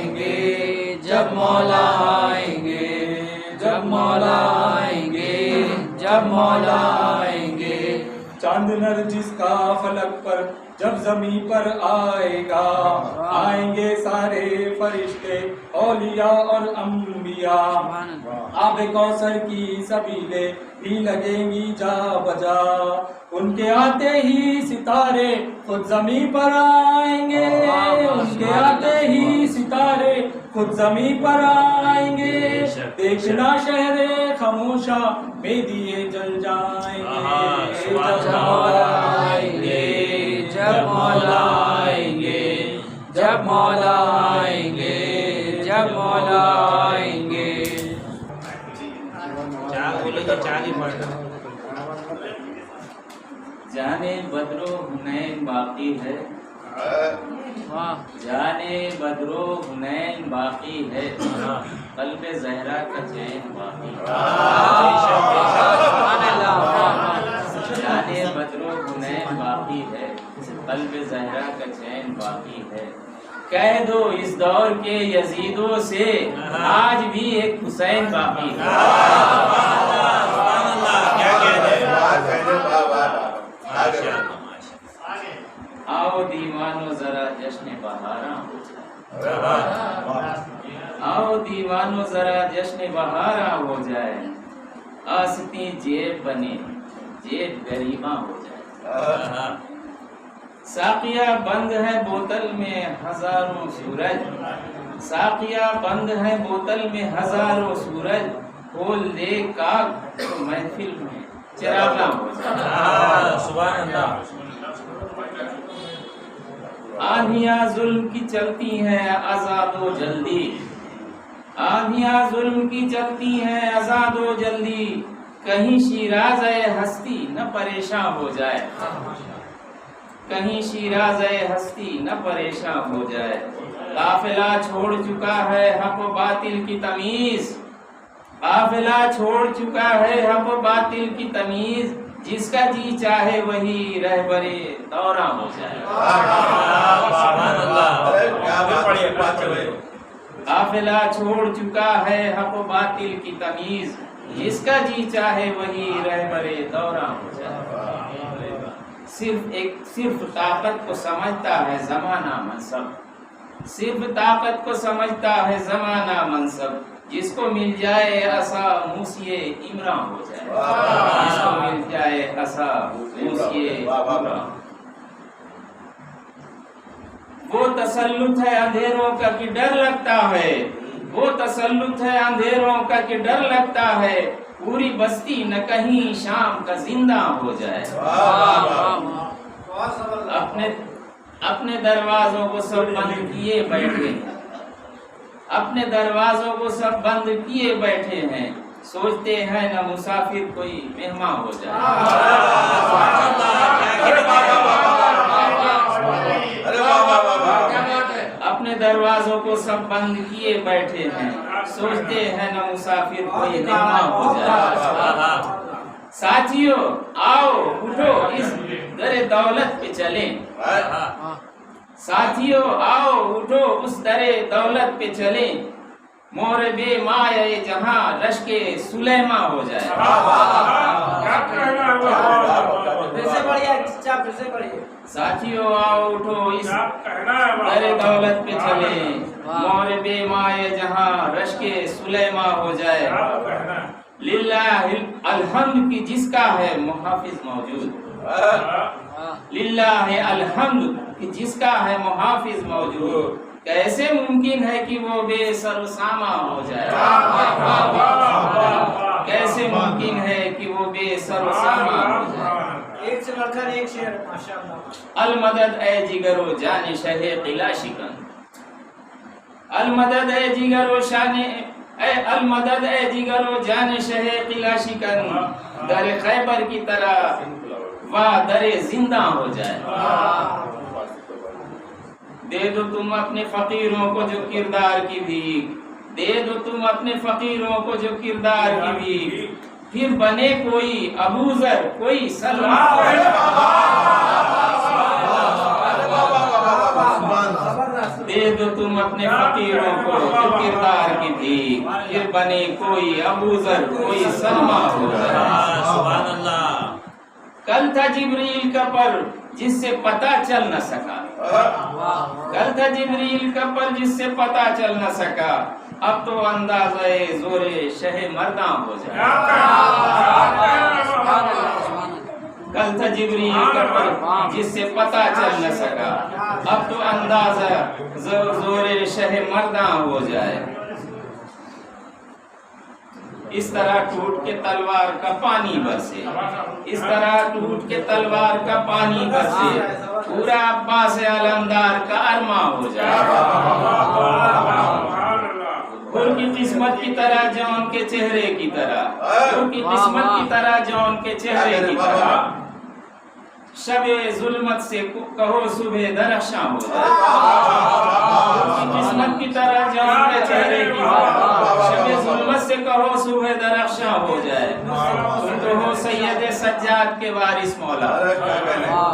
مولا آئیں گے. چاند نرجس کا فلک پر جب زمین پر آئے گا, آئیں گے سارے فرشتے اولیاء اور انبیاء. آب کوثر کی سبیلیں بھی لگیں گی جا بجا, ان کے آتے ہی ستارے خود زمین پر آئیں گے, ان کے آتے ہی ستارے خود زمین پر آئیں گے. دیکھنا شہر خاموشہ میں دیے جل جائیں گے, جب مولا آئیں گے, جب مولا آئیں گے, جب مولا آئیں گے, جب مولا آئیں گے. جانے بدر و حنین باقی ہے, جانے بدر و حنین باقی ہے, قلب زہرا کا چین باقی ہے. جانے بدر و حنین باقی ہے, قلب زہرا کا چین باقی ہے. کہہ دو اس دور کے یزیدوں سے آج بھی ایک حسین باقی ہے. آؤ دیوانو ذرا جشن بہاراں ہو جائے, آؤ دیوانو ذرا جشن بہاراں ہو جائے, آستی جیب بنے جیب غریباں ہو جائے. ساقیہ بند ہے بوتل میں ہزاروں سورج, ساقیہ بند ہے بوتل میں ہزاروں سورج, کھول دے کاغ تو محفل میں چراغاں ہو جائے. سبحان اللہ. آندھیاں ظلم کی چلتی ہیں آزاد و جلدی, آندھیاں ظلم کی چلتی ہیں آزاد و جلدی, کہیں شیراز ہستی نہ پریشان ہو جائے, کہیں شیراز ہستی نہ پریشان ہو جائے. قافلہ چھوڑ چکا ہے حق و باطل کی تمیز, قافلہ چھوڑ چکا ہے حق و باطل کی تمیز, جس کا جی چاہے وہی رہبرے دورہ ہو جائے. قافلہ چھوڑ چکا ہے حق و باطل کی تمیز, جس کا جی چاہے وہی رہبرے دورہ ہو جائے. صرف طاقت کو سمجھتا ہے زمانہ منصب, صرف طاقت کو سمجھتا ہے زمانہ منصب, جس کو مل جائے عصا موسیے عمراں ہو جائے, جس کو مل جائے عصا موسیے عمراں. وہ تسلط ہے اندھیروں کا کہ ڈر لگتا ہے, وہ تسلط ہے اندھیروں کا کہ ڈر لگتا ہے, پوری بستی نہ کہیں شام کا زندہ ہو جائے. اپنے دروازوں کو سب بند کیے بیٹھے, اپنے دروازوں کو سب بند کیے بیٹھے ہیں, سوچتے ہیں نہ مسافر کوئی مہمان ہو جائے. اپنے دروازوں کو سب بند کیے بیٹھے ہیں, سوچتے ہیں نہ مسافر کوئی مہمان ہو جائے. ساتھیو آؤ اٹھو اس در دولت پہ چلیں, ساتھیو آؤ اٹھو اس در دولت پہ چلیں, مورب مایہ جہاں لشکے سلیماں ہو جائے. ساتھیو آؤ اٹھو اس در دولت پہ چلیں, مورب مایہ جہاں لشکے سلیماں ہو جائے. للہ الحمد کی جس کا ہے محافظ موجود, للہ الحمد کہ جس کا ہے محافظ موجود, کیسے ممکن ہے کہ وہ بے سر و ساماں ہو جائے, کیسے ممکن ہے کہ وہ بے سر و ساماں ہو جائے. ایک سے بڑھ کر ایک شعر ماشاءاللہ. المدد اے جگرو جان شہ قلعہ شکن, المدد اے جگرو شان اے المدد اے جگرو جان شہ قلعہ شکن, در خیبر کی طرح واہ در زندہ ہو جائے. دے دو تم اپنے فقیروں کو جو کردار کی بھیک, دے دو تم اپنے فقیروں کو جو کردار کی بھیک, پھر بنے کوئی ابو ذر کوئی سلمان. دے دو تم اپنے فقیروں کو جو کردار کی بھیک، پھر بنے کوئی ابو ذر کوئی سلمہ ہو جائے۔ سبحان اللہ۔ کل تھا جبریل کا پر جس سے پتہ چل نہ سکا، کل تھا جبریل کا پر جس سے پتہ چل نہ سکا، اب تو اندازہ زور شہ مرداں ہو جائے۔ کل تھا جبریل کا پر جس سے پتہ چل نہ سکا، اب تو اندازہ زور شہ مرداں ہو جائے۔ اس طرح ٹوٹ کے تلوار کا پانی برسے، اس طرح ٹوٹ کے تلوار کا پانی برسے، پورا عباس علمدار کا ارما ہو جائے۔ ان کی قسمت کی طرح جون کے چہرے کی طرح، ان کی قسمت کی طرح جون کے چہرے کی طرح، شب ظلمت سے کہو صبح درخشاں ہو جائے۔ ان کی قسمت کی طرح جون کے چہرے کی طرح، شب ظلمت سے کہو صبح درخشاں ہو جائے۔ تم تو ہو سید سجاد کے وارث مولا،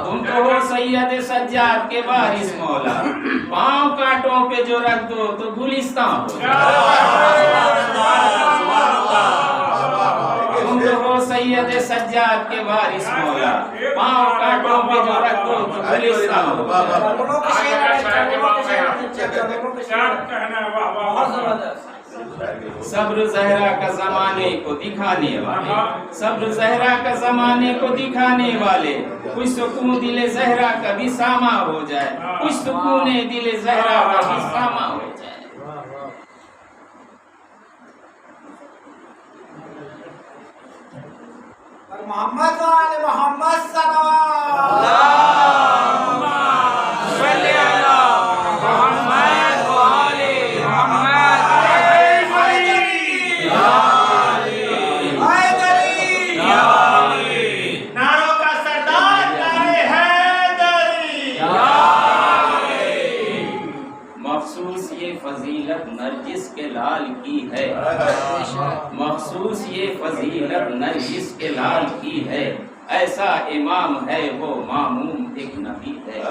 تم تو ہو سید سجاد کے وارث مولا، پاؤں کانٹوں پہ جو رکھ دو تو گلستان ہو جائے۔ تم تو ہو سید سجاد کے وارث مولا، پاؤں کانٹوں پہ جو رکھ دو تو گلستان ہو جائے۔ صبر زہرا کا زمانے کو دکھانے والے، صبر زہرا کا زمانے کو دکھانے والے، کچھ سکون دل زہرا کا بھی ساما ہو جائے، کچھ سکون دل زہرا کا بھی ساما ہو جائے۔ محمد وآل محمد صلی اللہ نرجس کے لال کی ہے، مخصوص یہ فضیلت نرجس کے لال کی ہے، ایسا امام ہے وہ ماموم ایک نبی ہے۔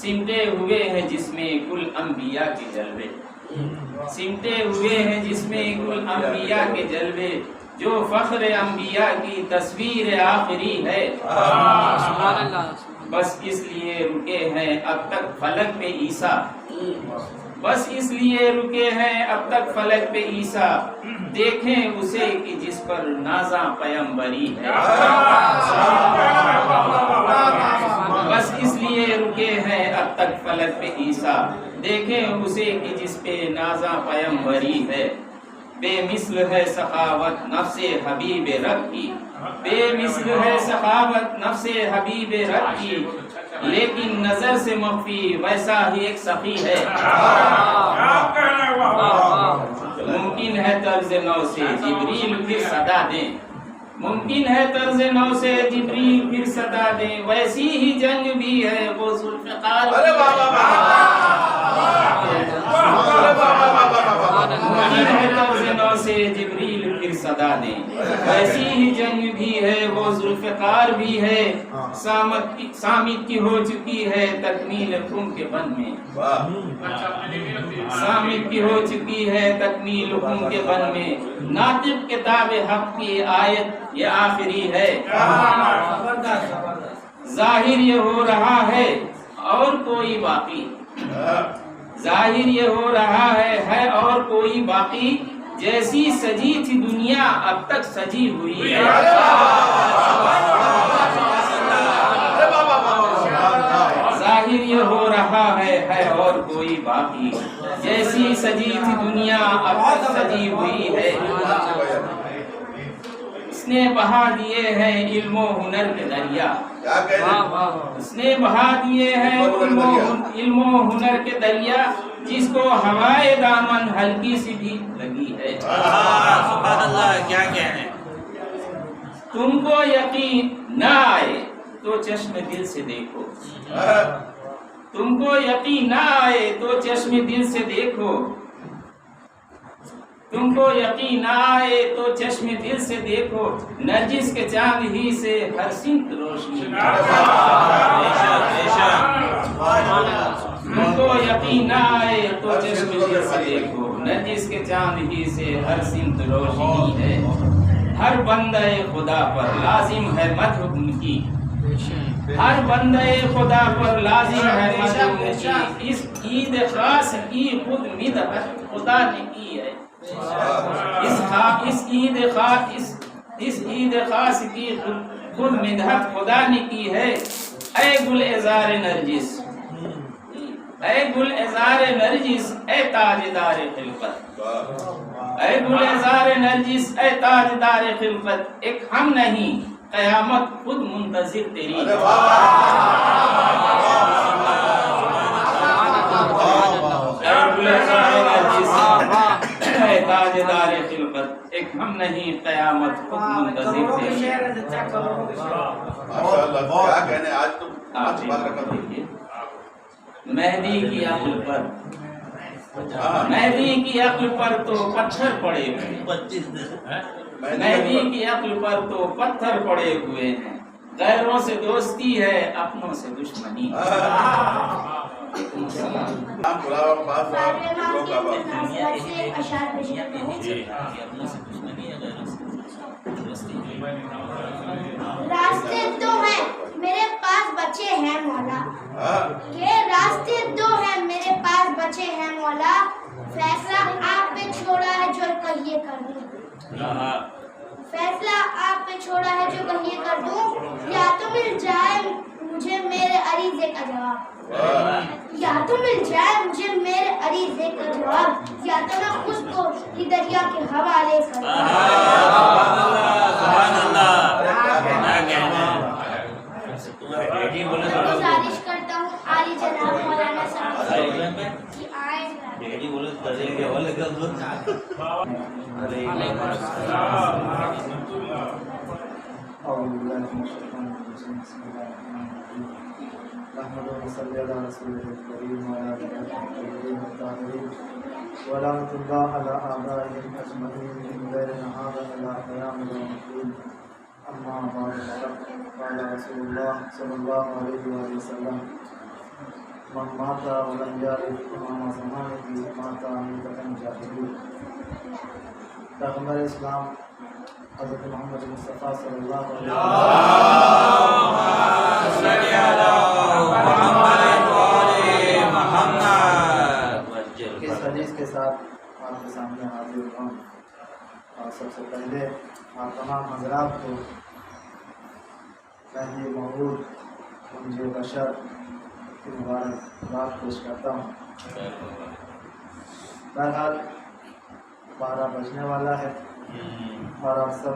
سمٹے ہوئے ہیں جس میں کل انبیاء کے جلوے، سمٹے ہوئے ہیں جس میں کل انبیاء کے جلوے، جو فخر انبیاء کی تصویر آخری ہے۔ بس اس لیے رکے ہیں اب تک فلک پہ عیسیٰ، بس اس لیے رکے ہیں اب تک فلک پہ عیسیٰ، دیکھیں اسے کہ جس پر نازاں پیمبری ہے۔ بس اس لیے رکے ہیں اب تک فلک پہ عیسیٰ، دیکھیں اسے کہ جس پہ نازاں پیمبری ہے۔ بے مثل ہے سخاوت نفس حبیب رب کی، بے مثل ہے سخاوت نفس حبیب رب کی، لیکن نظر سے مخفی ویسا ہی ایک سخی ہے۔ ممکن ہے طرز نو سے جبریل پھر صدا دیں، ممکن ہے طرز نو سے جبریل پھر صدا دیں، ویسی ہی جنگ بھی ہے وہ ذوالفقار کی۔ ممکن ہے طرز نو سے جبریل پھر صدا دیں، ویسی ہی جنگ بھی ہے وہ ذوالفقار بھی ہے۔ سامت کی ہو چکی ہے تکمیل حکم کے بن میں، سامت کی ہو چکی ہے تکمیل حکم کے بن میں، ناطق کتاب حق کی آیت یہ آخری ہے۔ ظاہر یہ ہو رہا ہے اور کوئی باقی، ظاہر یہ ہو رہا ہے اور کوئی باقی، جیسی سجی تھی دنیا اب تک سجی ہوئی ہے۔ ظاہر یہ ہو رہا ہے اور کوئی باقی، جیسی سجی تھی دنیا اب تک سجی ہوئی ہے۔ اس نے بہا دیے ہیں علم و ہنر کے دریا، اس نے بہا دیے ہیں علم و ہنر کے دریا، جس کو ہوائے دامن ہلکی سی بھی لگی ہے۔ سبحان اللہ، کیا کہنے۔ تم کو یقین نہ آئے تو چشم دل سے دیکھو، تم کو یقین نہ آئے تو چشم دل سے دیکھو، تم کو یقین نہ آئے تو چشم دل سے دیکھو، نرجس کے چاند ہی سے ہر سمت روشنی۔ یقین آئے تو چشم دل سے دیکھو، نرجس کے چاند ہی سے ہر سمت روشنی ہے، ہر بندہ خدا پر لازم ہے مدح ان کی، ہر بندہ خدا پر لازم ہے مدح ان کی، اس عید خاص کی خود مدحت خدا نے کی ہے، اس عید خاص کی خود مدحت خدا نے کی ہے۔ اے گل ازار نرجس، اے گل ازار نرجس، اے تاجدار خلقت، اے گل ازار نرجس، اے تاجدار خلقت، ایک ہم نہیں قیامت خود منتظر تیری، اے گل ازار نرجس، اے تاجدار خلقت، ایک ہم نہیں قیامت خود منتظر تیری۔ کیا کہنے آج تم آج بات رکھا تھا مہدی کی عقل پر، مہدی کی عقل پر تو پتھر پڑے ہوئے، مہدی کی عقل پر تو پتھر پڑے ہوئے ہیں، غیروں سے دوستی ہے اپنوں سے دشمنی۔ راستے دو ہیں میرے پاس بچے ہیں مولا، کہ راستے دو ہیں میرے پاس بچے ہیں مولا، فیصلہ آپ پہ چھوڑا ہے جو کہیے کر دوں، فیصلہ آپ پہ چھوڑا ہے جو کہیے کر دوں، یا تو مل جائے مجھے میرے عریضے کا جواب، یا تو مل جائے مجھے میرے عریضے کا جواب، یا تو میں اس کو ہی دریا کے حوالے کر دوں۔ گزارش کرتا ہوں عالی جناب مولانا صاحب کہ آئیں۔ أعوذ بالله من الشيطان الرجيم بسم الله الرحمن الرحيم نحمده ونصلي على رسوله الكريم وعلى آله الطيبين الطاهرين ولعنة الله على آبائهم أجمعين من غير نهار إلى قيام يوم الدين أما بعد قال رسول الله صلى الله عليه وسلم من مات ولم يعرف إمام زمانه مات ميتة جاهلية۔ پیغمبر اسلام حضرت محمد مصطفیٰ صلی اللہ علیہ وسلم اس حدیث کے ساتھ آپ کے سامنے حاضر ہوں، اور سب سے پہلے آپ تمام حضرات کو مہدی موعود منجی بشر کی مبارکباد پیش کرتا ہوں۔ بہرحال 12 بجنے والا ہے اور آپ سب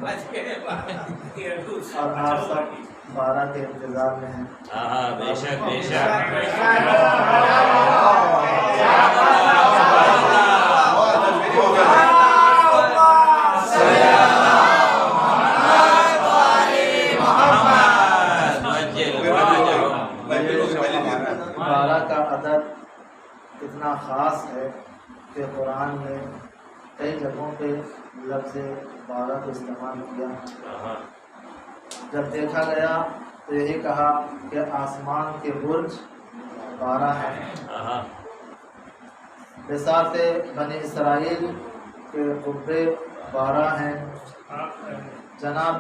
12 کے انتظار میں ہیں۔ بے شک بے شک کا عدد اتنا خاص ہے کہ قرآن میں کئی جگہوں پہ لفظ 12 کو استعمال کیا۔ جب دیکھا گیا تو یہی کہا کہ آسمان کے برج 12 ہیں، بساط بنی اسرائیل کے قبے 12 ہیں، جناب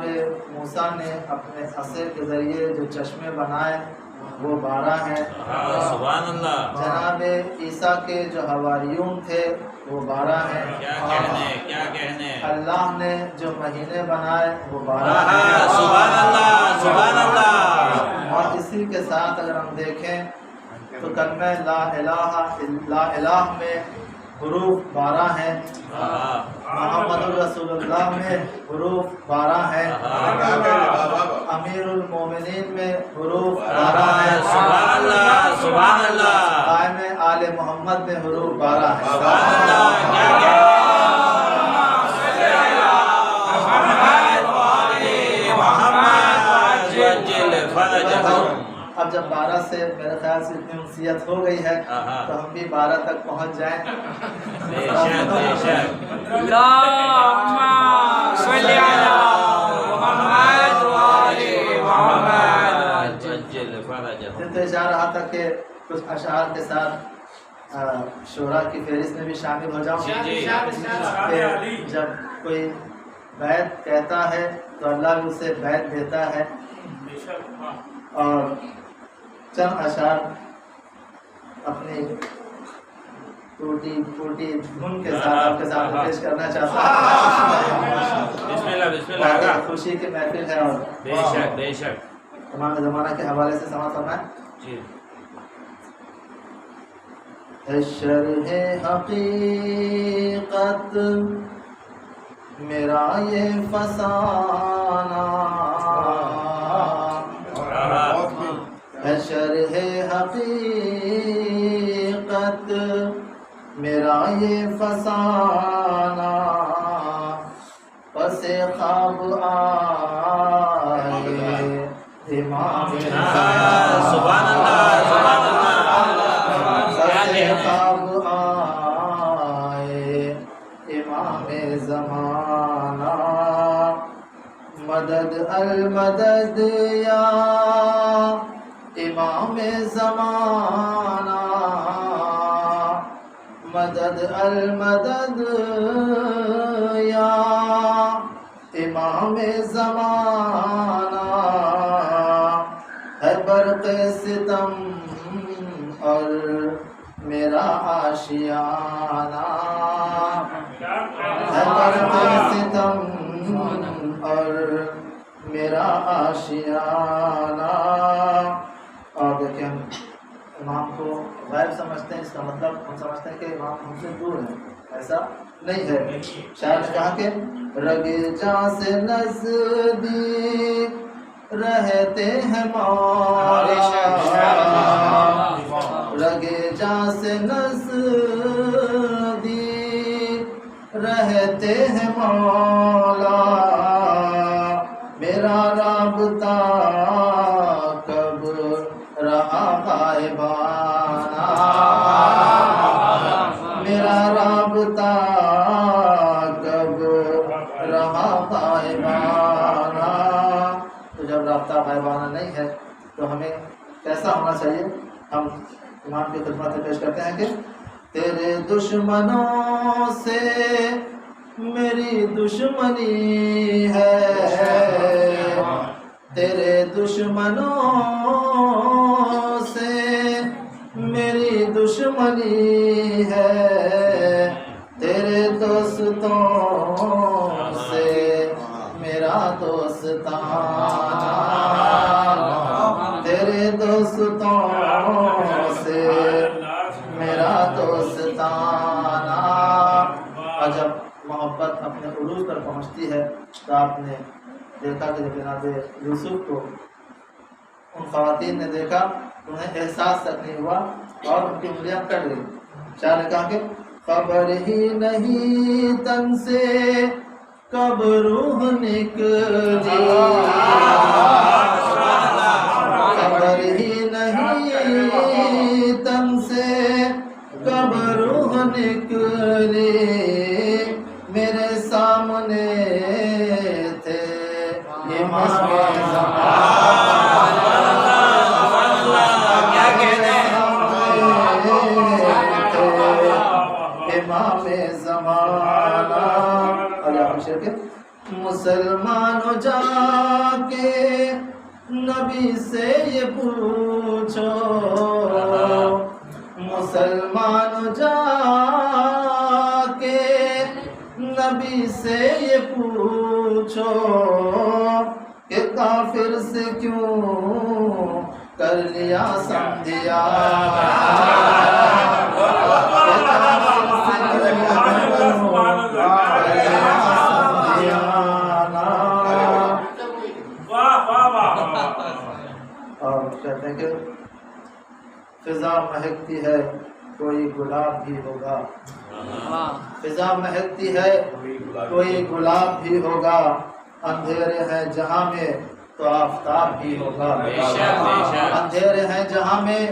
موسیٰ نے اپنے عصا کے ذریعے جو چشمے بنائے وہ 12 ہیں، سبحان اللہ، جناب عیسیٰ کے جو حواریون تھے وہ 12 ہیں، کیا کہنے، اللہ نے جو مہینے بنائے وہ 12 ہیں، سبحان اللہ سبحان اللہ۔ اور اسی کے ساتھ اگر ہم دیکھیں تو کلمہ لا الہ میں حروف 12 ہیں، محمد رسول اللہ میں حروف 12 ہیں، امیر المومنین میں حروف 12 ہیں، سبحان اللہ سبحان اللہ، قائم آل محمد میں حروف 12 ہیں۔ اب جب 12 سے میرے خیال سے اتنی انسیت ہو گئی ہے تو ہم بھی 12 تک پہنچ جائیں۔ بے شک بے شک، اللهم صل على محمد وآل محمد۔ عجل فرجہ، پھر تو چاہ رہا تھا کہ کچھ اشعار کے ساتھ شورا کی فہرست میں بھی شامل ہو جاؤں جی کہ جب کوئی بیعت کہتا ہے تو اللہ بھی اسے بیعت دیتا ہے. اور چند اشعار اپنی ٹوٹی پھوٹی دھن کے ساتھ آپ کے سامنے پیش کرنا چاہتا ہوں. بسم اللہ خوشی کی محفل ہے اور بے شک تمام زمانہ کے حوالے سے سماعت فرمائیں. جی. ہے شرح حقیقت میرا یہ فسانہ، ہے شرح حقیقت میرا یہ فسانہ، پس خواب آئے امام سبحان اللہ سبحان اللہ. خواب آئے امام زمانہ، مدد المدد یا امام زمانہ، مدد المدد یا امام زمانہ، ہے برق ستم اور میرا آشیانہ، ہے برق ستم اور میرا آشیانہ. اور دیکھیں ہم امام کو غائب سمجھتے ہیں، اس کا مطلب ہم سمجھتے ہیں کہ امام ہم سے دور ہے، ایسا نہیں ہے. شاعر نے کہا کہ رگ جاں سے نزدیک رہتے ہیں مولا، رگ جاں سے نزدیک رہتے ہیں مولا، میرا رابطہ کب رہا غائبانہ، میرا رابطہ کب رہا غائبانہ. تو جب رابطہ غائبانہ نہیں ہے تو ہمیں کیسا ہونا چاہیے؟ ہم امام کی خدمت پیش کرتے ہیں کہ تیرے دشمنوں سے میری دشمنی ہے، تیرے دشمنوں سے میری دشمنی ہے، تیرے دوستوں سے میرا دوستانہ، تیرے دوستوں سے میرا دوستانہ. اور جب محبت اپنے عروج پر پہنچتی ہے تو آپ نے دیکھا کہ جب جناب یوسف کو ان خواتین نے دیکھا انہیں احساس تک نہیں ہوا اور ان کی انگلیاں کٹ گئی. شاعر نے کہا کہ خبر ہی نہیں تن سے کب روح نکلی، خبر ہی نہیں تن سے کب روح نکلی، میرے سامنے تھے امام زمانہ. مسلمان جا کے نبی سے یہ پوچھو، مسلمان جا کے نبی سے یہ پوچھو کہ کافر سے کیوں کر لیا سمجھیا، اور کہتے ہیں کہ فضا مہکتی ہے کوئی گلاب بھی ہوگا، فضا مہکتی ہے کوئی گلاب بھی ہوگا، اندھیرے ہیں جہاں میں تو آفتاب بھی ہوگا، اندھیرے ہیں جہاں میں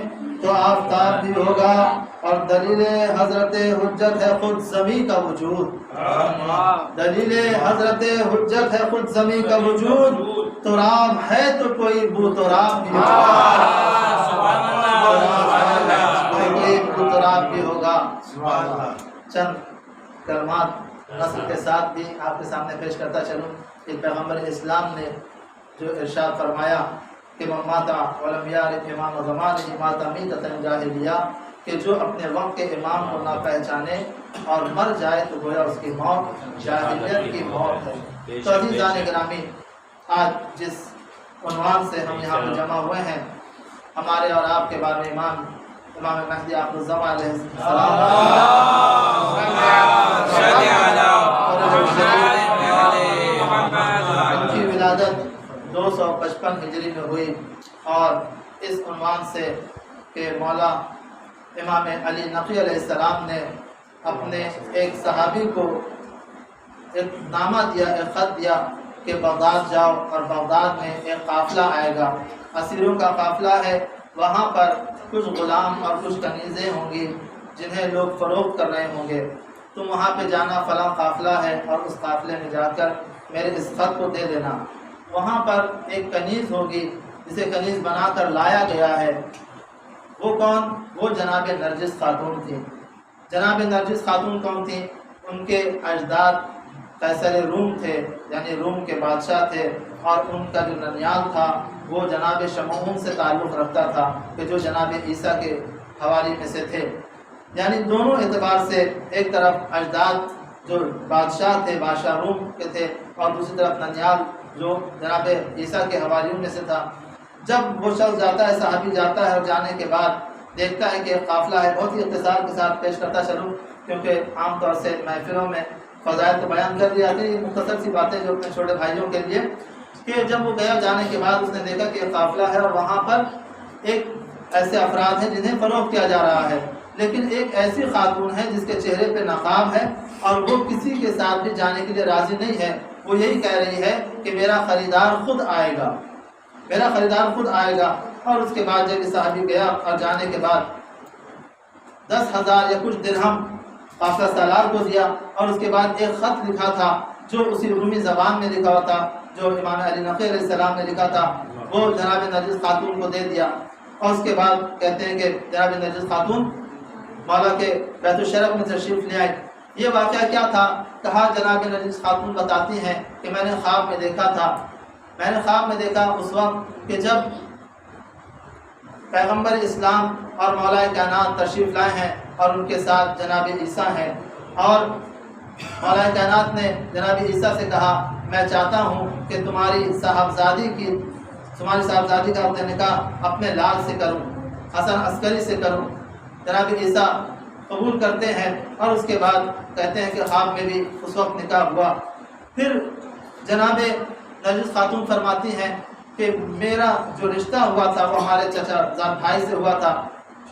تو آفتاب بھی ہوگا. اور دلیل حضرت حجت ہے خود زمین کا وجود، دلیل حضرت حجت ہے خود زمین کا وجود. تراب ہے تو کوئی بو تراب بھی ہوگا، کوئی بو تراب بھی ہوگا. چند کلمات نصر کے ساتھ بھی آپ کے سامنے پیش کرتا چلوں کہ پیغمبر اسلام نے جو ارشاد فرمایا کہ ماتا ولم یعرف امام زمانہ ماتا میتۃ جاہلیہ، کہ جو اپنے وقت کے امام کو نہ پہچانے اور مر جائے تو گویا اس کی موت جاہلیت کی موت ہے۔ تو عزیزان گرامی، آج جس عنوان سے ہم یہاں پہ جمع ہوئے ہیں، ہمارے اور آپ کے بارے میں امام مہدی آخر الزمان علیہ السلام ان کی ولادت 255 ہجری میں ہوئی، اور اس عنوان سے کہ مولا امام علی نقی علیہ السلام نے اپنے ایک صحابی کو ایک نامہ دیا، ایک خط دیا کہ بغداد جاؤ، اور بغداد میں ایک قافلہ آئے گا، اسیروں کا قافلہ ہے، وہاں پر کچھ غلام اور کچھ کنیزیں ہوں گی جنہیں لوگ فروخت کر رہے ہوں گے، تم وہاں پہ جانا، فلاں قافلہ ہے، اور اس قافلے میں جا کر میرے اس خط کو دے دینا۔ وہاں پر ایک کنیز ہوگی جسے کنیز بنا کر لایا گیا ہے، وہ کون؟ وہ جناب نرجس خاتون تھی۔ جناب نرجس خاتون کون تھی؟ ان کے اجداد قیصر روم تھے، یعنی روم کے بادشاہ تھے، اور ان کا جو ننیال تھا وہ جناب شمعون سے تعلق رکھتا تھا، کہ جو جناب عیسیٰ کے حوالی میں سے تھے۔ یعنی دونوں اعتبار سے ایک طرف اجداد جو بادشاہ تھے، بادشاہ روم کے تھے، اور دوسری طرف ننیال جو جناب عیسیٰ کے حوالیوں میں سے تھا۔ جب وہ شخص جاتا ہے، صحابی جاتا ہے، اور جانے کے بعد دیکھتا ہے کہ ایک قافلہ ہے، بہت ہی اختصار کے ساتھ پیش کرتا چلوں کیونکہ عام طور سے محفلوں میں فضائل تو بیان کر دی جاتی ہے، مختصر سی باتیں جو اپنے چھوٹے بھائیوں کے لیے، کہ جب وہ گیا جانے کے بعد اس نے دیکھا کہ ایک قافلہ ہے، اور وہاں پر ایک ایسے افراد ہیں جنہیں فروخت کیا جا رہا ہے، لیکن ایک ایسی خاتون ہے جس کے چہرے پہ نقاب ہے، اور وہ کسی کے ساتھ بھی جانے کے لیے راضی نہیں ہے۔ وہ یہی کہہ رہی ہے کہ میرا خریدار خود آئے گا، میرا خریدار خود آئے گا۔ اور اس کے بعد جب صحابی گیا اور جانے کے بعد 10,000 یا کچھ درہم قافلہ سالار کو دیا، اور اس کے بعد ایک خط لکھا تھا جو اسی رومی زبان میں لکھا ہوا تھا جو امام علی نقی علیہ السلام نے لکھا تھا، وہ جناب نرجس خاتون کو دے دیا۔ اور اس کے بعد کہتے ہیں کہ جناب نرجس خاتون مولا کے بیت الشرف میں تشریف لے آئی۔ یہ واقعہ کیا تھا؟ کہا جناب نرجس خاتون بتاتی ہیں کہ میں نے خواب میں دیکھا تھا، میں نے خواب میں دیکھا اس وقت کہ جب پیغمبر اسلام اور مولا کائنات تشریف لائے ہیں، اور ان کے ساتھ جناب عیسیٰ ہیں، اور مولا کائنات نے جناب عیسیٰ سے کہا میں چاہتا ہوں کہ تمہاری صاحبزادی کا اپنے نکاح اپنے لال سے کروں، حسن عسکری سے کروں۔ جناب عیسیٰ قبول کرتے ہیں، اور اس کے بعد کہتے ہیں کہ خواب میں بھی اس وقت نکاح ہوا۔ پھر جناب نرجس خاتون فرماتی ہیں کہ میرا جو رشتہ ہوا تھا وہ ہمارے چچا زاد بھائی سے ہوا تھا،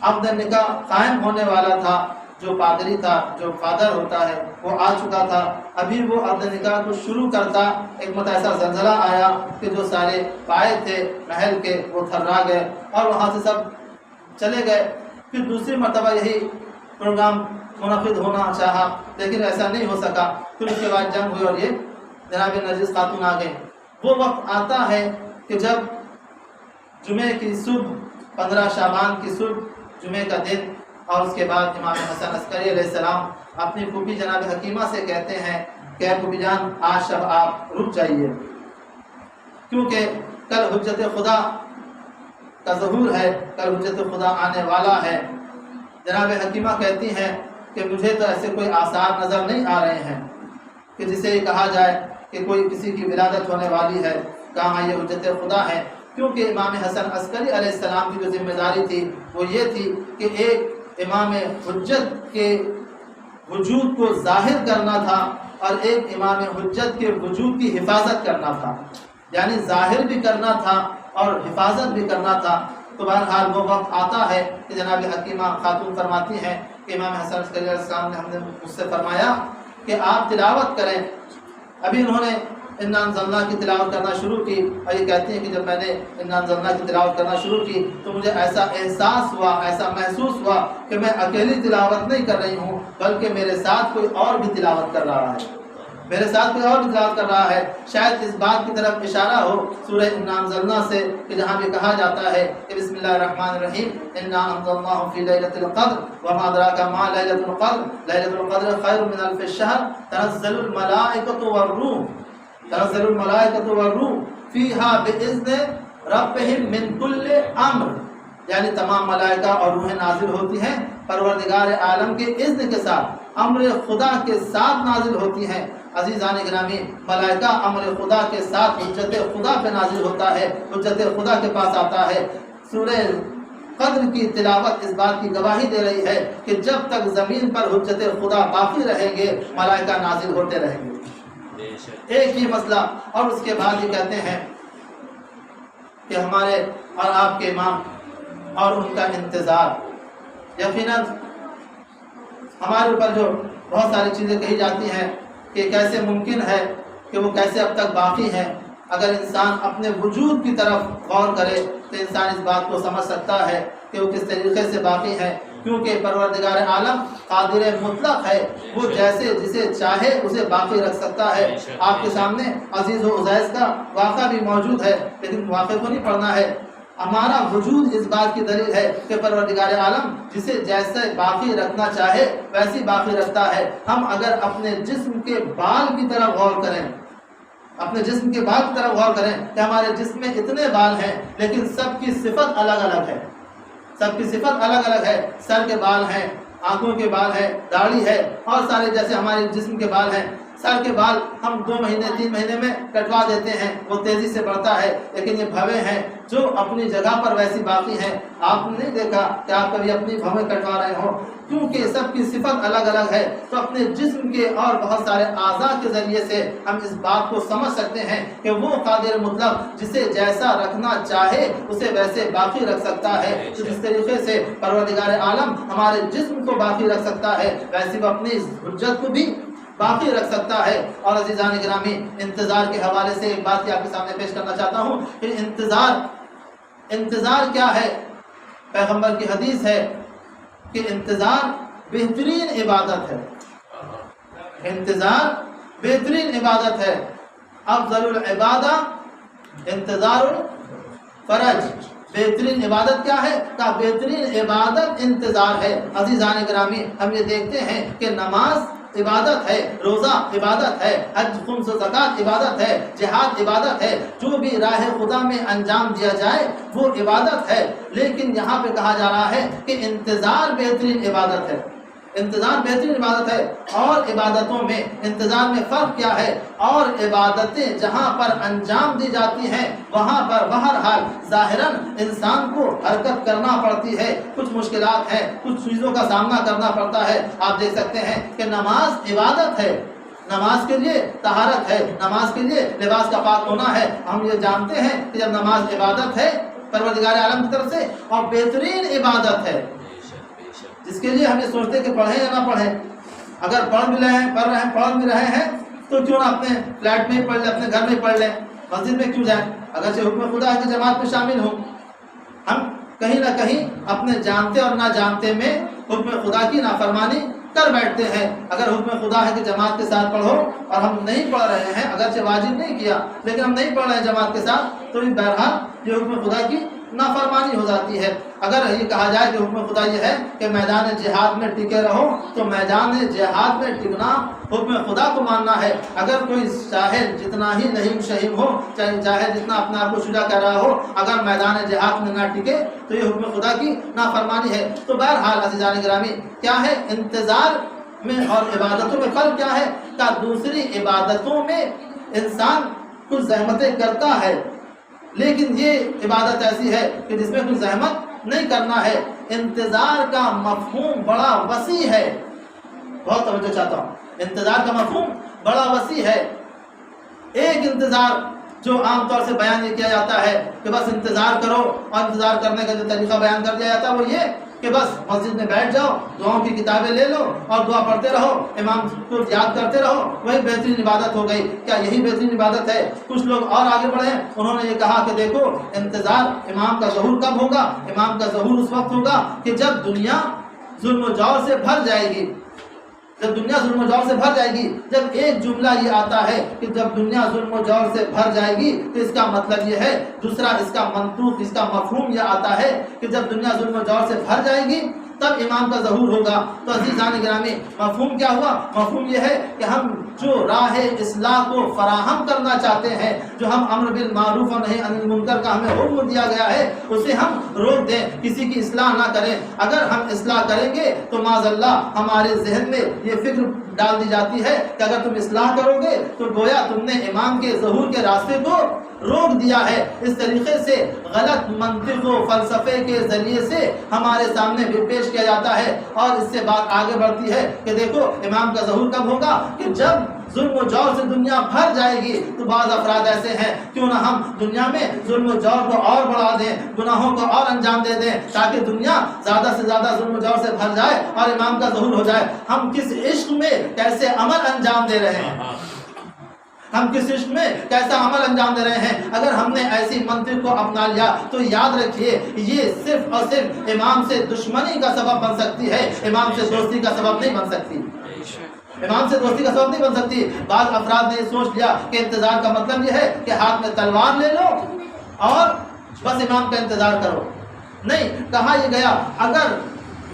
عقد نکاح قائم ہونے والا تھا، جو پادری تھا، جو فادر ہوتا ہے، وہ آ چکا تھا، ابھی وہ عقد نکاح کو شروع کرتا، ایک مرتبہ ایسا زلزلہ آیا کہ جو سارے پائے تھے محل کے وہ تھرا گئے، اور وہاں سے سب چلے گئے۔ پھر دوسری مرتبہ یہی پروگرام منعقد ہونا چاہا، لیکن ایسا نہیں ہو سکا۔ پھر اس کے بعد جنگ ہوئی، اور یہ جناب نرجس خاتون آ گئے۔ وہ وقت آتا ہے کہ جب جمعے کی صبح، 15 شعبان کی صبح، جمعے کا دن، اور اس کے بعد امام حسن عسکری علیہ السلام اپنی پھوپھی جناب حکیمہ سے کہتے ہیں کہ اے پھوپھی جان آج شب آپ رک جائیے، کیونکہ کل حجت خدا کا ظہور ہے، کل حجت خدا آنے والا ہے۔ جناب حکیمہ کہتی ہیں کہ مجھے تو ایسے کوئی آثار نظر نہیں آ رہے ہیں کہ جسے یہ کہا جائے کہ کوئی کسی کی ولادت ہونے والی ہے، کہاں یہ حجت خدا ہے، کیونکہ امام حسن عسکری علیہ السلام کی جو ذمہ داری تھی وہ یہ تھی کہ ایک امام حجت کے وجود کو ظاہر کرنا تھا، اور ایک امام حجت کے وجود کی حفاظت کرنا تھا، یعنی ظاہر بھی کرنا تھا اور حفاظت بھی کرنا تھا۔ تو بہرحال وہ وقت آتا ہے کہ جناب حکیمہ خاتون فرماتی ہیں کہ امام حسن عسکری علیہ السلام نے ہم نے مجھ سے فرمایا کہ آپ تلاوت کریں۔ ابھی انہوں نے انا انزلنا کی تلاوت کرنا شروع کی، اور یہ کہتی ہیں کہ جب میں نے انا انزلنا کی تلاوت کرنا شروع کی تو مجھے ایسا احساس ہوا، ایسا محسوس ہوا کہ میں اکیلی تلاوت نہیں کر رہی ہوں، بلکہ میرے ساتھ کوئی اور بھی تلاوت کر رہا ہے۔ میرے ساتھ کوئی اور بھی تلاوت کر رہا ہے، شاید اس بات کی طرف اشارہ ہو سورہ انا انزلنا سے کہ جہاں بھی کہا جاتا ہے کہ بسم اللہ الرحمن الرحیم انا انزلناہ فی لیلۃ القدر وما ادراک ما لیلۃ القدر لیلۃ القدر خیر من الف الشہر تنزل الملائکۃ والروح فیہا باذن ربہم من کل امر، یعنی تمام ملائکہ اور روحیں نازل ہوتی ہیں پروردگار عالم کے اذن کے ساتھ، امر خدا کے ساتھ نازل ہوتی ہیں۔ عزیزان گرامی، ملائکہ امر خدا کے ساتھ حجت خدا پہ نازل ہوتا ہے، حجت خدا کے پاس آتا ہے۔ سورہ قدر کی تلاوت اس بات کی گواہی دے رہی ہے کہ جب تک زمین پر حجت خدا باقی رہیں گے ملائکہ نازل ہوتے رہیں گے۔ ایک ہی مسئلہ، اور اس کے بعد یہ کہتے ہیں کہ ہمارے اور آپ کے امام اور ان کا انتظار، یقیناً ہمارے اوپر جو بہت ساری چیزیں کہی جاتی ہیں کہ کیسے ممکن ہے کہ وہ کیسے اب تک باقی ہیں۔ اگر انسان اپنے وجود کی طرف غور کرے تو انسان اس بات کو سمجھ سکتا ہے کہ وہ کس طریقے سے باقی ہے، کیونکہ پروردگار عالم قادر مطلق ہے، وہ جیسے جسے چاہے اسے باقی رکھ سکتا ہے۔ آپ کے سامنے عزیز و عزیز کا واقعہ بھی موجود ہے، لیکن واقعے کو نہیں پڑھنا ہے۔ ہمارا وجود اس بات کی دلیل ہے کہ پروردگار عالم جسے جیسے باقی رکھنا چاہے ویسی باقی رکھتا ہے۔ ہم اگر اپنے جسم کے بال کی طرف غور کریں، اپنے جسم کے بال کی طرف غور کریں کہ ہمارے جسم میں اتنے بال ہیں لیکن سب کی صفت الگ الگ ہے، سب کی صفت الگ الگ ہے۔ سر کے بال ہیں، آنکھوں کے بال ہیں، داڑھی ہے، اور سارے جیسے ہمارے جسم کے بال ہیں۔ سر کے بال ہم 2 مہینے 3 مہینے میں کٹوا دیتے ہیں، وہ تیزی سے بڑھتا ہے، لیکن یہ بھویں ہیں جو اپنی جگہ پر ویسی باقی ہیں۔ آپ نے نہیں دیکھا کہ آپ کبھی اپنی بھویں کٹوا رہے ہو، کیونکہ سب کی صفت الگ الگ ہے۔ تو اپنے جسم کے اور بہت سارے اعضاء کے ذریعے سے ہم اس بات کو سمجھ سکتے ہیں کہ وہ قادر مطلق جسے جیسا رکھنا چاہے اسے ویسے باقی رکھ سکتا ہے۔ تو جس طریقے سے پروردگار عالم ہمارے جسم کو باقی رکھ سکتا ہے، ویسے وہ اپنی حجت کو بھی باقی رکھ سکتا ہے۔ اور عزیزان گرامی، انتظار کے حوالے سے ایک بات آپ کے سامنے پیش کرنا چاہتا ہوں کہ انتظار کیا ہے؟ پیغمبر کی حدیث ہے کہ انتظار بہترین عبادت ہے، انتظار بہترین عبادت ہے۔ افضل العبادہ انتظار الفرج، بہترین عبادت کیا ہے؟ کہ بہترین عبادت انتظار ہے۔ عزیزان گرامی، ہم یہ دیکھتے ہیں کہ نماز عبادت ہے، روزہ عبادت ہے، حج خمس و زکات عبادت ہے، جہاد عبادت ہے، جو بھی راہ خدا میں انجام دیا جائے وہ عبادت ہے۔ لیکن یہاں پہ کہا جا رہا ہے کہ انتظار بہترین عبادت ہے، انتظار بہترین عبادت ہے۔ اور عبادتوں میں انتظار میں فرق کیا ہے؟ اور عبادتیں جہاں پر انجام دی جاتی ہیں وہاں پر بہرحال ظاہراً انسان کو حرکت کرنا پڑتی ہے، کچھ مشکلات ہیں، کچھ چیزوں کا سامنا کرنا پڑتا ہے۔ آپ دیکھ سکتے ہیں کہ نماز عبادت ہے، نماز کے لیے طہارت ہے، نماز کے لیے لباس کا پاک ہونا ہے۔ ہم یہ جانتے ہیں کہ جب نماز عبادت ہے پروردگار عالم کی طرف سے اور بہترین عبادت ہے، جس کے لیے ہم یہ سوچتے کہ پڑھیں یا نہ پڑھیں، اگر پڑھ بھی رہے ہیں تو کیوں نہ اپنے فلیٹ میں ہی پڑھ لیں، اپنے گھر میں ہی پڑھ لیں، مسجد میں کیوں جائیں؟ اگرچہ حکم خدا کی جماعت میں شامل ہوں، ہم کہیں نہ کہیں اپنے جانتے اور نہ جانتے میں حکم خدا کی نافرمانی کر بیٹھتے ہیں۔ اگر حکم خدا ہے کہ جماعت کے ساتھ پڑھو اور ہم نہیں پڑھ رہے ہیں، اگرچہ واجب نہیں کیا لیکن ہم نہیں پڑھ رہے ہیں جماعت کے ساتھ، تو بہرحال یہ حکم خدا کی نافرمانی ہو جاتی ہے۔ اگر یہ کہا جائے کہ حکم خدا یہ ہے کہ میدان جہاد میں ٹکے رہو، تو میدان جہاد میں ٹکنا حکم خدا کو ماننا ہے۔ اگر کوئی چاہے جتنا ہی لہیم شہیم ہو، چاہے جتنا اپنے آپ کو شجاع کر رہا ہو، اگر میدان جہاد میں نہ ٹکے تو یہ حکم خدا کی نافرمانی ہے۔ تو بہرحال عزیزان گرامی، کیا ہے انتظار میں اور عبادتوں میں فرق کیا ہے؟ کہ دوسری عبادتوں میں انسان کچھ زحمتیں کرتا ہے، لیکن یہ عبادت ایسی ہے کہ جس میں کوئی زحمت نہیں کرنا ہے۔ انتظار کا مفہوم بڑا وسیع ہے، بہت توجہ چاہتا ہوں، انتظار کا مفہوم بڑا وسیع ہے۔ ایک انتظار جو عام طور سے بیان یہ کیا جاتا ہے کہ بس انتظار کرو، اور انتظار کرنے کا جو طریقہ بیان کر دیا جاتا ہے وہ یہ کہ بس مسجد میں بیٹھ جاؤ، دعاؤں کی کتابیں لے لو اور دعا پڑھتے رہو، امام کو یاد کرتے رہو، وہی بہترین عبادت ہو گئی۔ کیا یہی بہترین عبادت ہے؟ کچھ لوگ اور آگے بڑھے، انہوں نے یہ کہا کہ دیکھو انتظار امام کا ظہور کب ہوگا؟ امام کا ظہور اس وقت ہوگا کہ جب دنیا ظلم و جور سے بھر جائے گی، جب دنیا ظلم و جور سے بھر جائے گی، جب ایک جملہ یہ آتا ہے کہ جب دنیا ظلم و جور سے بھر جائے گی تو اس کا مطلب یہ ہے، دوسرا اس کا منطوق، اس کا مفہوم یہ آتا ہے کہ جب دنیا ظلم و جور سے بھر جائے گی تب امام کا ظہور ہوگا۔ تو عزیزان گرامی، مفہوم کیا ہوا؟ مفہوم یہ ہے کہ ہم جو راہ اصلاح کو فراہم کرنا چاہتے ہیں، جو ہم امر بالمعروف و نہی عن المنکر کا ہمیں حکم دیا گیا ہے، اسے ہم روک دیں، کسی کی اصلاح نہ کریں۔ اگر ہم اصلاح کریں گے تو معاذ اللہ ہمارے ذہن میں یہ فکر ڈال دی جاتی ہے کہ اگر تم اصلاح کرو گے تو گویا تم نے امام کے ظہور کے راستے کو روک دیا ہے۔ اس طریقے سے غلط منطق و فلسفے کے ذریعے سے ہمارے سامنے بھی پیش کیا جاتا ہے، اور اس سے بات آگے بڑھتی ہے کہ دیکھو امام کا ظہور کب ہوگا؟ کہ جب ظلم و جور سے دنیا بھر جائے گی۔ تو بعض افراد ایسے ہیں، کیوں نہ ہم دنیا میں ظلم و جور کو اور بڑھا دیں، گناہوں کو اور انجام دے دیں، تاکہ دنیا زیادہ سے زیادہ ظلم و جور سے بھر جائے اور امام کا ظہور ہو جائے۔ ہم کس عشق میں کیسے عمل انجام دے رہے ہیں، ہم کس عشق میں کیسا عمل انجام دے رہے ہیں۔ اگر ہم نے ایسی منطق کو اپنا لیا تو یاد رکھیے یہ صرف اور صرف امام سے دشمنی کا سبب بن سکتی ہے، امام سے دوستی کا سبب نہیں بن سکتی، امام سے دوستی کا سبب نہیں بن سکتی۔ بعض افراد نے یہ سوچ لیا کہ انتظار کا مطلب یہ ہے کہ ہاتھ میں تلوار لے لو اور بس امام کا انتظار کرو۔ نہیں، کہا یہ گیا اگر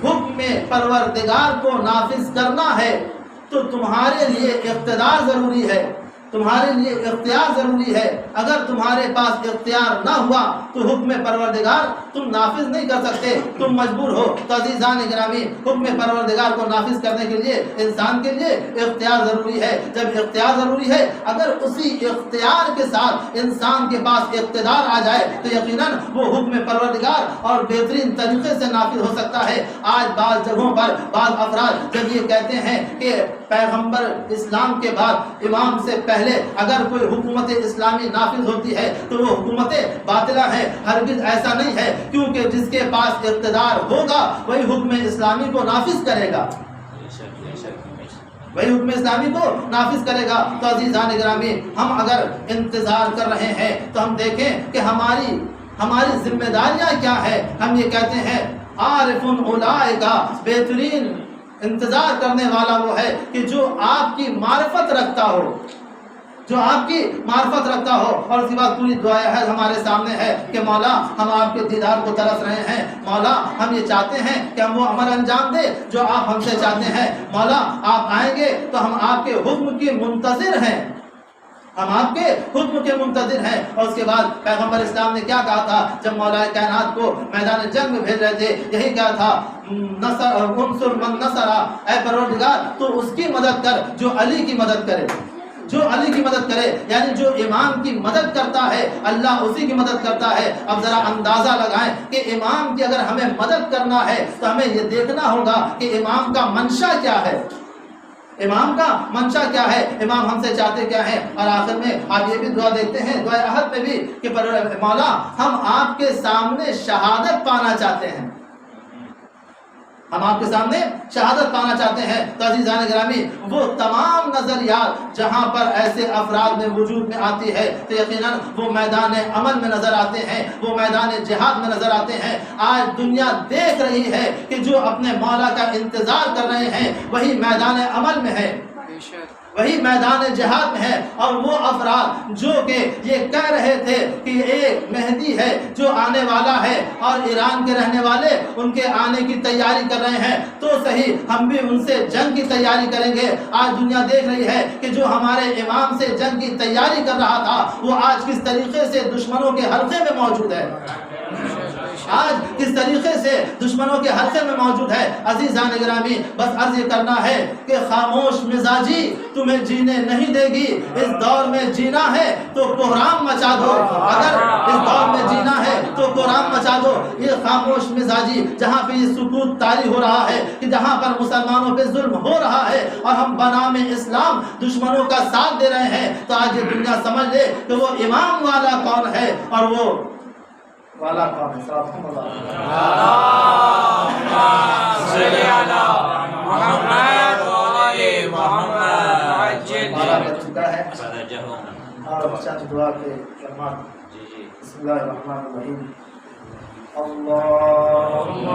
حکم پروردگار کو نافذ کرنا ہے تو تمہارے لیے اقتدار ضروری ہے، تمہارے لیے اختیار ضروری ہے۔ اگر تمہارے پاس اختیار نہ ہوا تو حکم پروردگار تم نافذ نہیں کر سکتے، تم مجبور ہو۔ تو عزیزان گرامی، حکم پروردگار کو نافذ کرنے کے لیے انسان کے لیے اختیار ضروری ہے۔ جب اختیار ضروری ہے، اگر اسی اختیار کے ساتھ انسان کے پاس اقتدار آ جائے تو یقیناً وہ حکم پروردگار اور بہترین طریقے سے نافذ ہو سکتا ہے۔ آج بعض جگہوں پر بعض افراد جب یہ کہتے ہیں کہ پیغمبر اسلام کے بعد امام سے پہلے اگر کوئی حکومت اسلامی نافذ ہوتی ہے تو وہ حکومت باطلہ ہے، ہرگز ایسا نہیں ہے، کیونکہ جس کے پاس اقتدار ہوگا وہی حکم اسلامی کو نافذ کرے گا، وہی حکم اسلامی کو نافذ کرے گا۔ تو عزیزان گرامی، ہم اگر انتظار کر رہے ہیں تو ہم دیکھیں کہ ہماری ذمہ داریاں کیا ہے۔ ہم یہ کہتے ہیں عارف اولئک، بہترین انتظار کرنے والا وہ ہے کہ جو آپ کی معرفت رکھتا ہو، جو آپ کی معرفت رکھتا ہو۔ اور اس کے بعد پوری دعا ہے ہمارے سامنے ہے کہ مولا ہم آپ کے دیدار کو ترس رہے ہیں، مولا ہم یہ چاہتے ہیں کہ ہم وہ عمل انجام دیں جو آپ ہم سے چاہتے ہیں، مولا آپ آئیں گے تو ہم آپ کے حکم کی منتظر ہیں، ہم آپ کے حکم کے منتظر ہیں۔ اور اس کے بعد پیغمبر اسلام نے کیا کہا تھا جب مولا کائنات کو میدان جنگ میں بھیج رہے تھے؟ یہی کہا تھا انصر من نصر، اے پروردگار تو اس کی مدد کر جو علی کی مدد کرے، جو علی کی مدد کرے، یعنی جو امام کی مدد کرتا ہے اللہ اسی کی مدد کرتا ہے۔ اب ذرا اندازہ لگائیں کہ امام کی اگر ہمیں مدد کرنا ہے تو ہمیں یہ دیکھنا ہوگا کہ امام کا منشا کیا ہے، امام کا منشا کیا ہے، امام ہم سے چاہتے کیا ہے۔ اور آخر میں آپ یہ بھی دعا دیکھتے ہیں دعا عہد میں بھی کہ مولا ہم آپ کے سامنے شہادت پانا چاہتے ہیں، ہم آپ کے سامنے شہادت پانا چاہتے ہیں۔ تو عزیزان گرامی، وہ تمام نظریات جہاں پر ایسے افراد میں وجود میں آتی ہے تو یقیناً وہ میدان عمل میں نظر آتے ہیں، وہ میدان جہاد میں نظر آتے ہیں۔ آج دنیا دیکھ رہی ہے کہ جو اپنے مولا کا انتظار کر رہے ہیں وہی میدان عمل میں ہے، وہی میدان جہاد میں ہے۔ اور وہ افراد جو کہ یہ کہہ رہے تھے کہ ایک مہدی ہے جو آنے والا ہے اور ایران کے رہنے والے ان کے آنے کی تیاری کر رہے ہیں، تو صحیح ہم بھی ان سے جنگ کی تیاری کریں گے۔ آج دنیا دیکھ رہی ہے کہ جو ہمارے امام سے جنگ کی تیاری کر رہا تھا وہ آج کس طریقے سے دشمنوں کے حلقے میں موجود ہے، آج کس طریقے سے دشمنوں کے حلقے میں موجود ہے۔ عزیزان گرامی، بس عرض یہ کرنا ہے کہ خاموش مزاجی تمہیں جینے نہیں دے گی۔ اس دور میں جینا ہے تو کوہرام مچا دو، اگر اس دور میں جینا ہے تو کوہرام مچا دو۔ یہ خاموش مزاجی جہاں پہ یہ سکوت طاری ہو رہا ہے کہ جہاں پر مسلمانوں پہ ظلم ہو رہا ہے اور ہم بنام اسلام دشمنوں کا ساتھ دے رہے ہیں، تو آج یہ دنیا سمجھ لے کہ وہ امام والا کون ہے اور وہ والا کام ہے۔ اور چند دعا کے کلمات۔ بسم اللہ الرحمن الرحیم۔ اللہم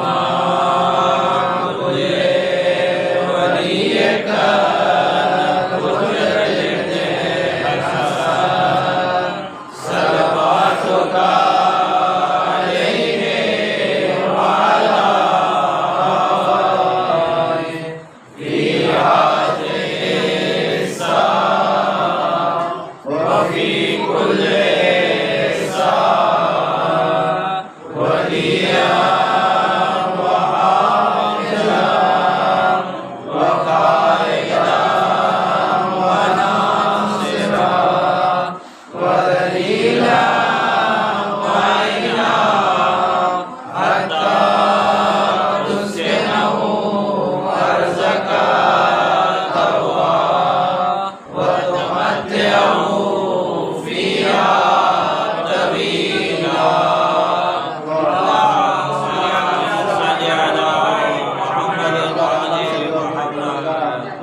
وتمتعوا